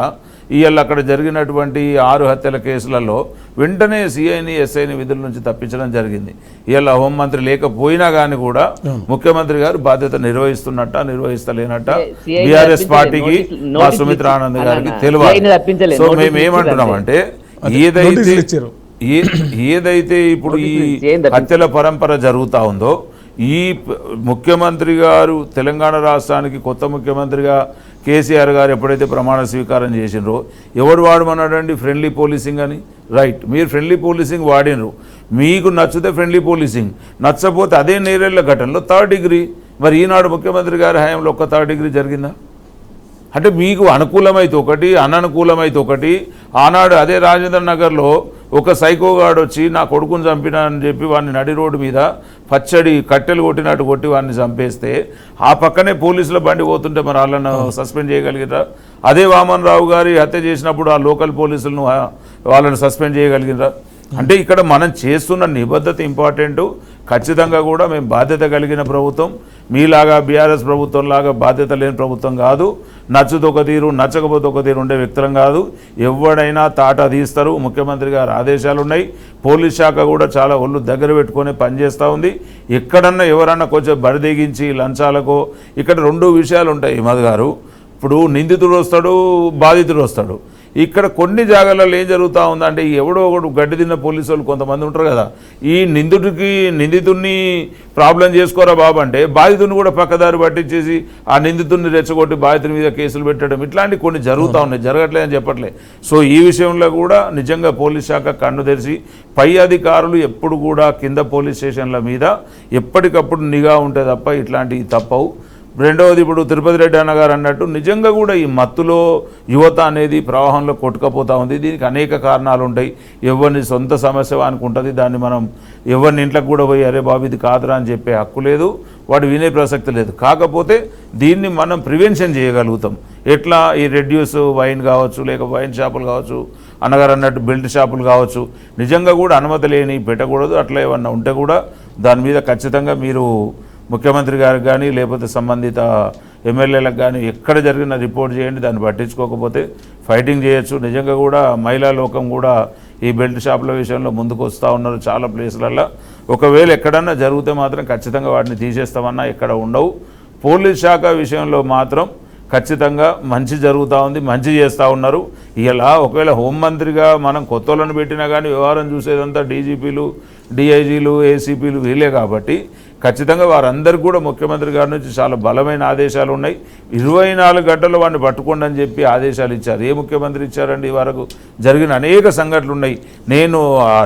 ఇవాళ అక్కడ జరిగినటువంటి 6 హత్యల కేసులలో వెంటనే సిఐని, ఎస్ఐని విధుల నుంచి తప్పించడం జరిగింది. ఇవాళ హోంమంత్రి లేకపోయినా కానీ కూడా ముఖ్యమంత్రి గారు బాధ్యత నిర్వహిస్తలేనట్ట బీఆర్ఎస్ పార్టీకి, మా సుమిత్ర ఆనంద్ గారికి తెలియాలి. సో మేము ఏమంటున్నామంటే ఏదైతే ఇప్పుడు ఈ హత్యల పరంపర జరుగుతూ ఉందో, ఈ ముఖ్యమంత్రి గారు తెలంగాణ రాష్ట్రానికి కొత్త ముఖ్యమంత్రిగా కేసీఆర్ గారు ఎప్పుడైతే ప్రమాణ స్వీకారం చేసినారో ఎవరు వాడమన్నాడండి ఫ్రెండ్లీ పోలీసింగ్ అని? రైట్, మీరు ఫ్రెండ్లీ పోలీసింగ్ వాడినరు, మీకు నచ్చితే ఫ్రెండ్లీ పోలీసింగ్, నచ్చపోతే అదే నేరేళ్ల ఘటనలో 3rd డిగ్రీ. మరి ఈనాడు ముఖ్యమంత్రి గారి హయాంలో ఒక్క 3rd డిగ్రీ జరిగిందా? అంటే మీకు అనుకూలమైతే ఒకటి, అననుకూలమైతే ఒకటి. ఆనాడు అదే రాజేంద్ర నగర్లో ఒక సైకోగాడు వచ్చి నా కొడుకుని చంపినా అని చెప్పి వాడిని నడి రోడ్డు మీద పచ్చడి కట్టెలు కొట్టినట్టు కొట్టి వాడిని చంపేస్తే ఆ పక్కనే పోలీసుల బండి పోతుంటే మరి వాళ్ళను సస్పెండ్ చేయగలిగిరా? అదే వామన్ రావు గారి హత్య చేసినప్పుడు ఆ లోకల్ పోలీసులను వాళ్ళని సస్పెండ్ చేయగలిగిరా? అంటే ఇక్కడ మనం చేస్తున్న నిబద్ధత ఇంపార్టెంటు. ఖచ్చితంగా కూడా మేము బాధ్యత కలిగిన ప్రభుత్వం, మీలాగా బీఆర్ఎస్ ప్రభుత్వంలాగా బాధ్యత లేని ప్రభుత్వం కాదు. నచ్చుతో ఒక తీరు, నచ్చకపోతే ఒక తీరు ఉండే వ్యక్తులం కాదు. ఎవడైనా తాట తీస్తారు. ముఖ్యమంత్రి గారు ఆదేశాలు ఉన్నాయి. పోలీస్ శాఖ కూడా చాలా ఒళ్ళు దగ్గర పెట్టుకొని పనిచేస్తూ ఉంది. ఎక్కడన్నా ఎవరన్నా కొంచెం బరిదెగించి లంచాలకో, ఇక్కడ 2 విషయాలు ఉంటాయి మధు గారు. ఇప్పుడు నిందితుడు వస్తాడు, బాధితుడు వస్తాడు. ఇక్కడ కొన్ని జాగాలలో ఏం జరుగుతూ ఉందంటే ఎవడో ఒకడు గడ్డి తిన్న పోలీసు వాళ్ళు కొంతమంది ఉంటారు కదా, ఈ నిందితుడిని ప్రాబ్లం చేసుకోరా బాబు అంటే బాధితుడిని కూడా పక్కదారి పట్టించేసి ఆ నిందితుడిని రెచ్చగొట్టి బాధితుడి మీద కేసులు పెట్టడం, ఇట్లాంటి కొన్ని జరుగుతూ ఉన్నాయి. జరగట్లేదని చెప్పట్లే. సో ఈ విషయంలో కూడా నిజంగా పోలీస్ శాఖ కన్ను తెరిచి పై అధికారులు ఎప్పుడు కూడా కింద పోలీస్ స్టేషన్ల మీద ఎప్పటికప్పుడు నిఘా ఉంటే తప్ప ఇట్లాంటివి తప్పవు. రెండవది, ఇప్పుడు తిరుపతి రెడ్డి అన్నగారు అన్నట్టు నిజంగా కూడా ఈ మత్తులో యువత అనేది ప్రవాహంలో కొట్టుకపోతూ ఉంది. దీనికి అనేక కారణాలు ఉంటాయి. ఎవరిని సొంత సమస్య అనుకుంటుంది, దాన్ని మనం ఎవరిని ఇంట్లోకి కూడా పోయి అరే బాబు ఇది కాదురా అని చెప్పే హక్కు లేదు, వాడు వినే ప్రసక్తి లేదు. కాకపోతే దీన్ని మనం ప్రివెన్షన్ చేయగలుగుతాం. ఎట్లా? ఈ రెడ్యూస్ వైన్ కావచ్చు, లేక వైన్ షాపులు కావచ్చు, అన్నగారు అన్నట్టు బెల్ట్ షాపులు కావచ్చు, నిజంగా కూడా అనుమతి లేని పెట్టకూడదు. అట్లా ఏమన్నా ఉంటే కూడా దాని మీద ఖచ్చితంగా మీరు ముఖ్యమంత్రి గారికి కానీ లేకపోతే సంబంధిత ఎమ్మెల్యేలకు కానీ ఎక్కడ జరిగిన రిపోర్ట్ చేయండి. దాన్ని పట్టించుకోకపోతే ఫైటింగ్ చేయొచ్చు. నిజంగా కూడా మహిళా లోకం కూడా ఈ బెల్ట్ షాపుల విషయంలో ముందుకు వస్తూ ఉన్నారు చాలా ప్లేసులలో. ఒకవేళ ఎక్కడన్నా జరిగితే మాత్రం ఖచ్చితంగా వాటిని తీసేస్తామన్నా ఎక్కడ ఉండవు. పోలీస్ శాఖ విషయంలో మాత్రం ఖచ్చితంగా మంచి జరుగుతూ ఉంది, మంచి చేస్తూ ఉన్నారు. ఇలా ఒకవేళ హోంమంత్రిగా మనం కొత్త వాళ్ళని పెట్టినా కానీ వ్యవహారం చూసేదంతా డీజీపీలు, డిఐజీలు, ఏసీపీలు వీళ్ళే కాబట్టి ఖచ్చితంగా వారందరికీ కూడా ముఖ్యమంత్రి గారి నుంచి చాలా బలమైన ఆదేశాలు ఉన్నాయి. 24 గంటలు వాడిని పట్టుకోండి అని చెప్పి ఆదేశాలు ఇచ్చారు. ఏ ముఖ్యమంత్రి ఇచ్చారండి? వరకు జరిగిన అనేక సంఘటనలు ఉన్నాయి. నేను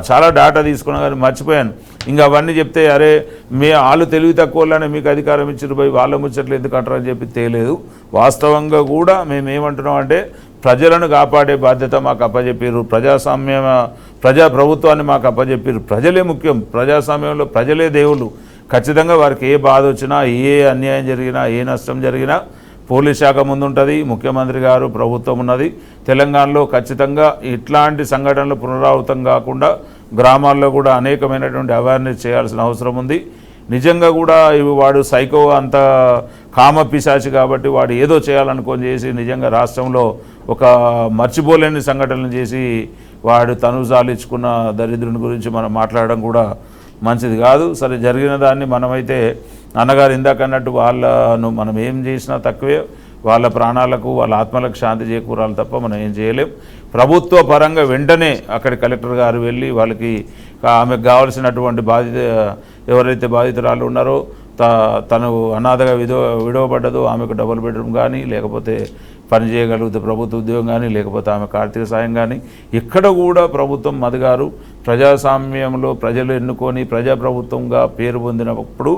చాలా డేటా తీసుకున్నా కానీ మర్చిపోయాను. ఇంకా అవన్నీ చెప్తే అరే వాళ్ళు తెలివి తక్కువ వాళ్ళనే మీకు అధికారం ఇచ్చారు పోయి వాళ్ళ ముచ్చట్లు ఎందుకు అంటారని చెప్పి తేలేదు. వాస్తవంగా కూడా మేమేమంటున్నాం అంటే ప్రజలను కాపాడే బాధ్యత మాకు అప్పచెప్పారు. ప్రజాప్రభుత్వాన్ని మాకు అప్పచెప్పారు. ప్రజలే ముఖ్యం. ప్రజాస్వామ్యంలో ప్రజలే దేవుళ్ళు. ఖచ్చితంగా వారికి ఏ బాధ వచ్చినా, ఏ అన్యాయం జరిగినా, ఏ నష్టం జరిగినా పోలీస్ శాఖ ముందుంటుంది, ముఖ్యమంత్రి గారు, ప్రభుత్వం ఉన్నది. తెలంగాణలో ఖచ్చితంగా ఇట్లాంటి సంఘటనలు పునరావృతం కాకుండా గ్రామాల్లో కూడా అనేకమైనటువంటి అవేర్నెస్ చేయాల్సిన అవసరం ఉంది. నిజంగా కూడా వాడు సైకో అంత కామ పిశాచి కాబట్టి వాడు ఏదో చేయాలనుకొని చేసి నిజంగా రాష్ట్రంలో ఒక మర్చిపోలేని సంఘటనలు చేసి వాడు తనుజాలించుకున్న దరిద్రుని గురించి మనం మాట్లాడడం కూడా మంచిది కాదు. సరే, జరిగిన దాన్ని మనమైతే అన్నగారు ఇందాక అన్నట్టు వాళ్ళను మనం ఏం చేసినా తక్కువే. వాళ్ళ ప్రాణాలకు, వాళ్ళ ఆత్మలకు శాంతి చేకూరాలి తప్ప మనం ఏం చేయలేం. ప్రభుత్వ పరంగా వెంటనే అక్కడి కలెక్టర్ గారు వెళ్ళి వాళ్ళకి ఆమెకు కావాల్సినటువంటి ఎవరైతే బాధితురాలు ఉన్నారో తను అనాథగా విడవబడ్డదో ఆమెకు డబుల్ బెడ్రూమ్ కానీ, లేకపోతే పని చేయగలిగితే ప్రభుత్వ ఉద్యోగం కానీ, లేకపోతే ఆమెకు ఆర్థిక సాయం కానీ, ఇక్కడ కూడా ప్రభుత్వం మదిగారు ప్రజాస్వామ్యంలో ప్రజలు ఎన్నుకొని ప్రజాప్రభుత్వంగా పేరు పొందినప్పుడు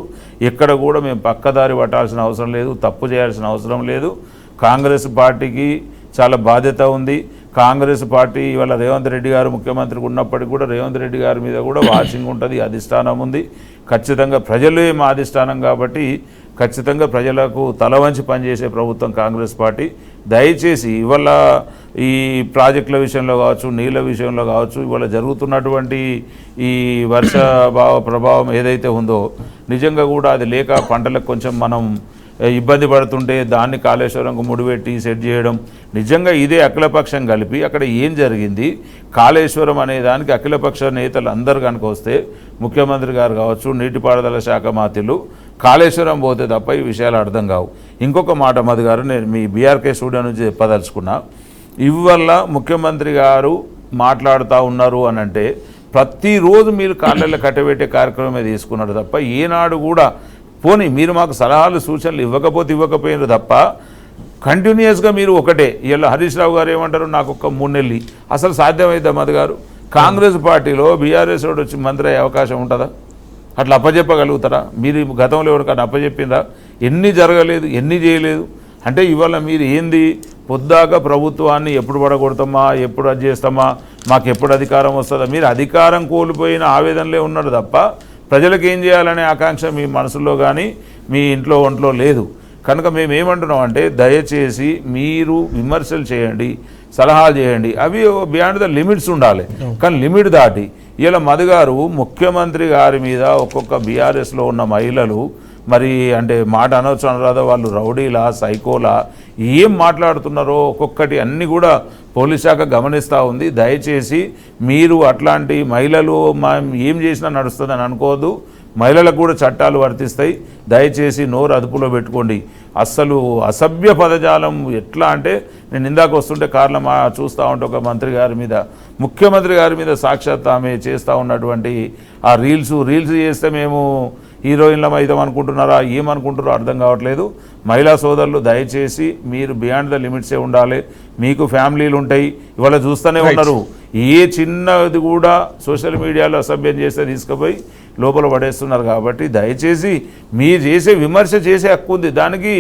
ఇక్కడ కూడా మేము పక్కదారి పట్టాల్సిన అవసరం లేదు, తప్పు చేయాల్సిన అవసరం లేదు. కాంగ్రెస్ పార్టీకి చాలా బాధ్యత ఉంది. కాంగ్రెస్ పార్టీ ఇవాళ రేవంత్ రెడ్డి గారు ముఖ్యమంత్రిగా ఉన్నప్పటికీ కూడా రేవంత్ రెడ్డి గారి మీద కూడా వాచింగ్ ఉంటుంది, అధిష్టానం ఉంది. ఖచ్చితంగా ప్రజలే మా అధిష్టానం కాబట్టి ఖచ్చితంగా ప్రజలకు తల వంచి పనిచేసే ప్రభుత్వం కాంగ్రెస్ పార్టీ. దయచేసి ఇవాళ ఈ ప్రాజెక్టుల విషయంలో కావచ్చు, నీళ్ళ విషయంలో కావచ్చు, ఇవాళ జరుగుతున్నటువంటి ఈ వర్ష ప్రభావం ఏదైతే ఉందో నిజంగా కూడా అది లేక పంటలకు కొంచెం మనం ఇబ్బంది పడుతుంటే దాన్ని కాళేశ్వరంకు ముడిపెట్టి సెట్ చేయడం, నిజంగా ఇదే అఖిలపక్షం కలిపి అక్కడ ఏం జరిగింది, కాళేశ్వరం అనే దానికి అఖిలపక్ష నేతలు అందరు కనుక వస్తే ముఖ్యమంత్రి గారు కావచ్చు, నీటిపారుదల శాఖ మంత్రులు కాళేశ్వరం పోతే తప్ప ఈ విషయాలు అర్థం కావు. ఇంకొక మాట మధు గారు, నేను మీ బీఆర్కే స్టూడియో నుంచి చెప్పదలుచుకున్నా, ఇవల్ల ముఖ్యమంత్రి గారు మాట్లాడుతూ ఉన్నారు అని అంటే ప్రతిరోజు మీరు కాళ్ళల్లో కట్టబెట్టే కార్యక్రమమే తీసుకున్నారు తప్ప ఏనాడు కూడా పోనీ మీరు మాకు సలహాలు సూచనలు ఇవ్వకపోయినారు తప్ప కంటిన్యూస్గా మీరు ఒకటే. ఇలా హరీష్ రావు గారు ఏమంటారు, నాకు ఒక 3 నెలలు అసలు సాధ్యమైద్దా మధు గారు? కాంగ్రెస్ పార్టీలో బీఆర్ఎస్ వాడు వచ్చి మంత్రి అయ్యే అవకాశం ఉంటుందా? అట్లా అప్పచెప్పగలుగుతారా? మీరు గతంలో ఎవరికైనా అప్పచెప్పిందా? ఎన్ని జరగలేదు, ఎన్ని చేయలేదు అంటే ఇవాళ మీరు ఏంది పొద్దాక ప్రభుత్వాన్ని ఎప్పుడు పడగొడతామా, ఎప్పుడు అది చేస్తామా, మాకు ఎప్పుడు అధికారం వస్తుందా? మీరు అధికారం కోల్పోయిన ఆవేదనలే ఉన్నాడు తప్ప ప్రజలకు ఏం చేయాలనే ఆకాంక్ష మీ మనసులో కానీ మీ ఒంట్లో లేదు. కనుక మేము ఏమంటున్నాం అంటే దయచేసి మీరు విమర్శలు చేయండి, సలహాలు చేయండి, అవి బియాండ్ ద లిమిట్స్ ఉండాలి. కానీ లిమిట్ దాటి ఇలా మధు గారు ముఖ్యమంత్రి గారి మీద ఒక్కొక్క బీఆర్ఎస్లో ఉన్న మహిళలు మరి అంటే మాట అనవచ్చు అనరాదా, వాళ్ళు రౌడీలా, సైకోలా, ఏం మాట్లాడుతున్నారో ఒక్కొక్కటి అన్నీ కూడా పోలీస్ శాఖ గమనిస్తూ ఉంది. దయచేసి మీరు అట్లాంటి మహిళలు ఏం చేసినా నడుస్తుందని అనుకోవద్దు. మహిళలకు కూడా చట్టాలు వర్తిస్తాయి. దయచేసి నోరు అదుపులో పెట్టుకోండి. అస్సలు అసభ్య పదజాలం ఎట్లా అంటే, నేను ఇందాక వస్తుంటే కార్లో చూస్తూ ఉంటే ఒక మంత్రి గారి మీద, ముఖ్యమంత్రి గారి మీద సాక్షాత్ ఆమె చేస్తూ ఉన్నటువంటి ఆ రీల్స్ చేస్తే మేము హీరోయిన్లం అవుతాం అనుకుంటున్నారా, ఏమనుకుంటున్నారో అర్థం కావట్లేదు. మహిళా సోదరులు దయచేసి మీరు బియాండ్ ద లిమిట్సే ఉండాలి. మీకు ఫ్యామిలీలు ఉంటాయి, ఇవాళ చూస్తూనే ఉన్నారు. ఏ చిన్నది కూడా సోషల్ మీడియాలో అసభ్యం చేస్తే తీసుకుపోయి లోపల పడేస్తున్నారు. కాబట్టి దయచేసి మీరు చేసే విమర్శ చేసే హక్కు ఉంది, దానికి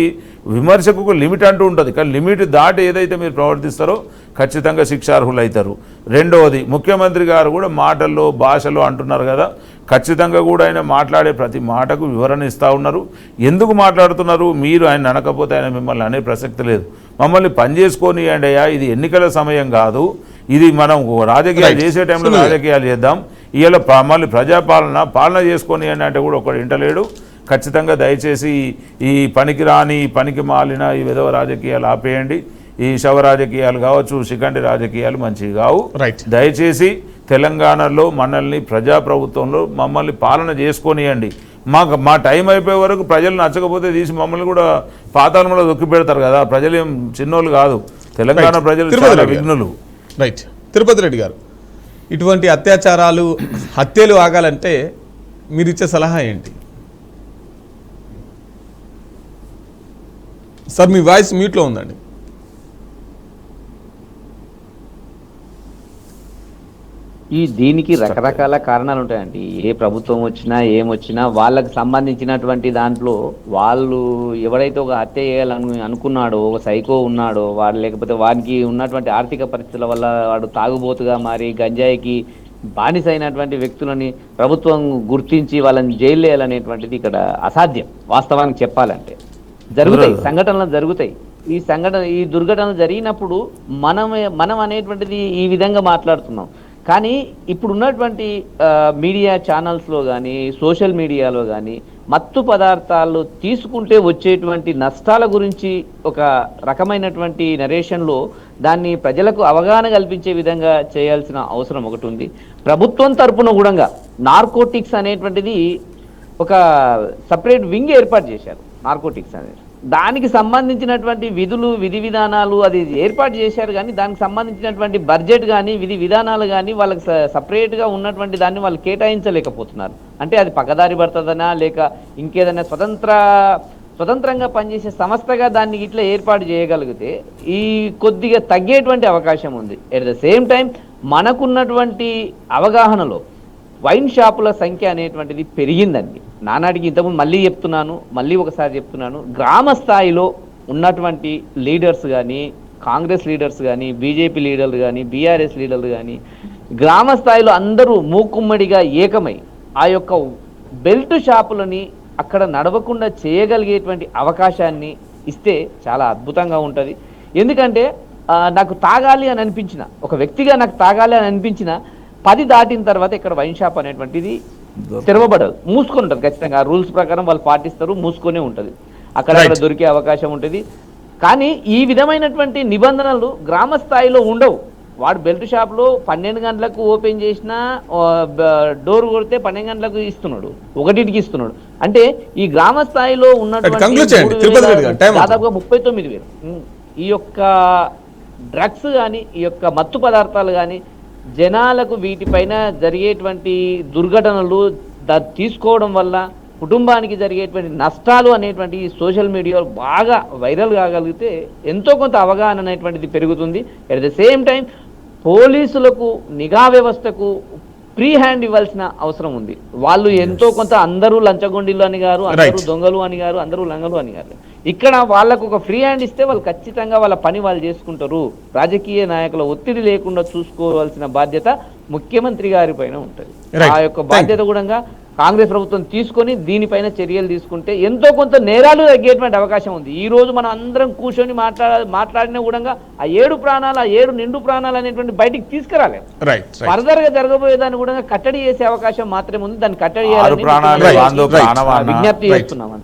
విమర్శకు ఒక లిమిట్ అంటూ ఉంటుంది. కానీ లిమిట్ దాటి ఏదైతే మీరు ప్రవర్తిస్తారో ఖచ్చితంగా శిక్షార్హులు అవుతారు. రెండవది, ముఖ్యమంత్రి గారు కూడా మాటల్లో భాషలో అంటున్నారు కదా, ఖచ్చితంగా కూడా ఆయన మాట్లాడే ప్రతి మాటకు వివరణ ఇస్తూ ఉన్నారు. ఎందుకు మాట్లాడుతున్నారు మీరు? ఆయన అనకపోతే ఆయన మిమ్మల్ని అనే ప్రసక్తి లేదు. మమ్మల్ని పని చేసుకొని అండి అయ్యా, ఇది ఎన్నికల సమయం కాదు, ఇది మనం రాజకీయాలు చేసే టైంలో రాజకీయాలు చేద్దాం. ఇవాళ మళ్ళీ పాలన చేసుకొని అని అంటే కూడా ఒకడు ఇంటలేడు. ఖచ్చితంగా దయచేసి ఈ పనికి రాని, పనికి మాలిన ఈ విధవ రాజకీయాలు ఆపేయండి. ఈ శవ రాజకీయాలు కావచ్చు, శిఖండి రాజకీయాలు మంచివి కావు. దయచేసి తెలంగాణలో మనల్ని ప్రజాప్రభుత్వంలో మమ్మల్ని పాలన చేసుకొనియండి. మా టైం అయిపోయే వరకు ప్రజలు నచ్చకపోతే తీసి మమ్మల్ని కూడా పాతాళంలో దొక్కి పెడతారు కదా. ప్రజలు ఏం చిన్నోళ్ళు కాదు, తెలంగాణ ప్రజలు చాలా విఘ్నులు. రైట్. తిరుపతి రెడ్డి గారు, ఇటువంటి అత్యాచారాలు, హత్యలు ఆగాలంటే మీరిచ్చే సలహా ఏంటి సార్? మీ వాయిస్ మ్యూట్లో ఉందండి. దీనికి రకరకాల కారణాలు ఉంటాయండి. ఏ ప్రభుత్వం వచ్చినా ఏమొచ్చినా వాళ్ళకి సంబంధించినటువంటి దాంట్లో వాళ్ళు ఎవరైతే ఒక హత్య చేయాలని అనుకున్నాడో, ఒక సైకో ఉన్నాడో, వాడు లేకపోతే వానికి ఉన్నటువంటి ఆర్థిక పరిస్థితుల వల్ల వాడు తాగుబోతుగా మారి గంజాయికి బానిసైనటువంటి వ్యక్తులని ప్రభుత్వం గుర్తించి వాళ్ళని జైలు వేయాలనేటువంటిది ఇక్కడ అసాధ్యం. వాస్తవానికి చెప్పాలంటే జరుగుతాయి, సంఘటనలు జరుగుతాయి. ఈ దుర్ఘటనలు జరిగినప్పుడు మనం అనేటువంటిది ఈ విధంగా మాట్లాడుతున్నాం. కానీ ఇప్పుడు ఉన్నటువంటి మీడియా ఛానల్స్లో కానీ, సోషల్ మీడియాలో కానీ మత్తు పదార్థాలు తీసుకుంటే వచ్చేటువంటి నష్టాల గురించి ఒక రకమైనటువంటి నరేషన్లో దాన్ని ప్రజలకు అవగాహన కల్పించే విధంగా చేయాల్సిన అవసరం ఒకటి ఉంది. ప్రభుత్వం తరపున కూడా నార్కోటిక్స్ అనేటువంటిది ఒక సపరేట్ వింగ్ ఏర్పాటు చేశారు. నార్కోటిక్స్ అనేది దానికి సంబంధించినటువంటి విధి విధానాలు అది ఏర్పాటు చేశారు. కానీ దానికి సంబంధించినటువంటి బడ్జెట్ కానీ విధి విధానాలు కానీ వాళ్ళకి సపరేట్గా ఉన్నటువంటి దాన్ని వాళ్ళు కేటాయించలేకపోతున్నారు. అంటే అది పక్కదారి పడుతుందనా లేక ఇంకేదైనా స్వతంత్రంగా పనిచేసే సంస్థగా దాన్ని ఇట్లా ఏర్పాటు చేయగలిగితే ఈ కొద్దిగా తగ్గేటువంటి అవకాశం ఉంది. ఎట్ ద సేమ్ టైం మనకున్నటువంటి అవగాహనలో వైన్ షాపుల సంఖ్య అనేటువంటిది పెరిగిందండి. నానాటికి ఇంతకుముందు మళ్ళీ ఒకసారి చెప్తున్నాను, గ్రామ స్థాయిలో ఉన్నటువంటి లీడర్స్ కానీ, కాంగ్రెస్ లీడర్స్ కానీ, బీజేపీ లీడర్లు కానీ, బీఆర్ఎస్ లీడర్లు కానీ గ్రామ స్థాయిలో అందరూ మూకుమ్మడిగా ఏకమై ఆ యొక్క బెల్ట్ షాపులని అక్కడ నడవకుండా చేయగలిగేటువంటి అవకాశాన్ని ఇస్తే చాలా అద్భుతంగా ఉంటుంది. ఎందుకంటే నాకు తాగాలి అని అనిపించిన, ఒక వ్యక్తిగా నాకు తాగాలి అని అనిపించిన 10 దాటిన తర్వాత ఇక్కడ వైన్ షాప్ అనేటువంటిది తెరవబడదు, మూసుకొని ఉంటుంది. ఖచ్చితంగా రూల్స్ ప్రకారం వాళ్ళు పాటిస్తారు, మూసుకొనే ఉంటుంది. అక్కడ దొరికే అవకాశం ఉంటుంది. కానీ ఈ విధమైనటువంటి నిబంధనలు గ్రామ స్థాయిలో ఉండవు. వాడు బెల్ట్ షాప్లో 12 గంటలకు ఓపెన్ చేసినా డోర్ కొడితే 12 గంటలకు ఇస్తున్నాడు, 1కి ఇస్తున్నాడు. అంటే ఈ గ్రామ స్థాయిలో ఉన్నటువంటి దాదాపుగా 39,000 ఈ యొక్క డ్రగ్స్ కానీ, ఈ యొక్క మత్తు పదార్థాలు కానీ జనాలకు వీటిపైన జరిగేటువంటి దుర్ఘటనలు తీసుకోవడం వల్ల కుటుంబానికి జరిగేటువంటి నష్టాలు అనేటువంటి సోషల్ మీడియాలో బాగా వైరల్ కాగలిగితే ఎంతో కొంత అవగాహన అనేటువంటిది పెరుగుతుంది. అట్ ద సేమ్ టైం పోలీసులకు, నిఘా వ్యవస్థకు ఫ్రీ హ్యాండ్ ఇవ్వాల్సిన అవసరం ఉంది. వాళ్ళు ఎంతో కొంత అందరూ లంచగొండిలు అని గారు, అందరూ దొంగలు అని గారు, అందరూ లంగలు అని గారు. ఇక్కడ వాళ్ళకు ఒక ఫ్రీ హ్యాండ్ ఇస్తే వాళ్ళు ఖచ్చితంగా వాళ్ళ పని వాళ్ళు చేసుకుంటారు. రాజకీయ నాయకుల ఒత్తిడి లేకుండా చూసుకోవాల్సిన బాధ్యత ముఖ్యమంత్రి గారి పైన ఉంటుంది. ఆ యొక్క బాధ్యత కూడా కాంగ్రెస్ ప్రభుత్వం తీసుకొని దీనిపైన చర్యలు తీసుకుంటే ఎంతో కొంత నేరాలు తగ్గేటువంటి అవకాశం ఉంది. ఈ రోజు మనం అందరం కూర్చొని మాట్లాడినా కూడా ఆ 7 ప్రాణాలు, ఆ 7 నిండు ప్రాణాలు అనేటువంటి బయటికి తీసుకురాలేదు. ఫర్దర్ గా జరగబోయేదాన్ని కూడా కట్టడి చేసే అవకాశం మాత్రమే ఉంది. దాన్ని కట్టడి చేయాలని విజ్ఞప్తి చేస్తున్నాం.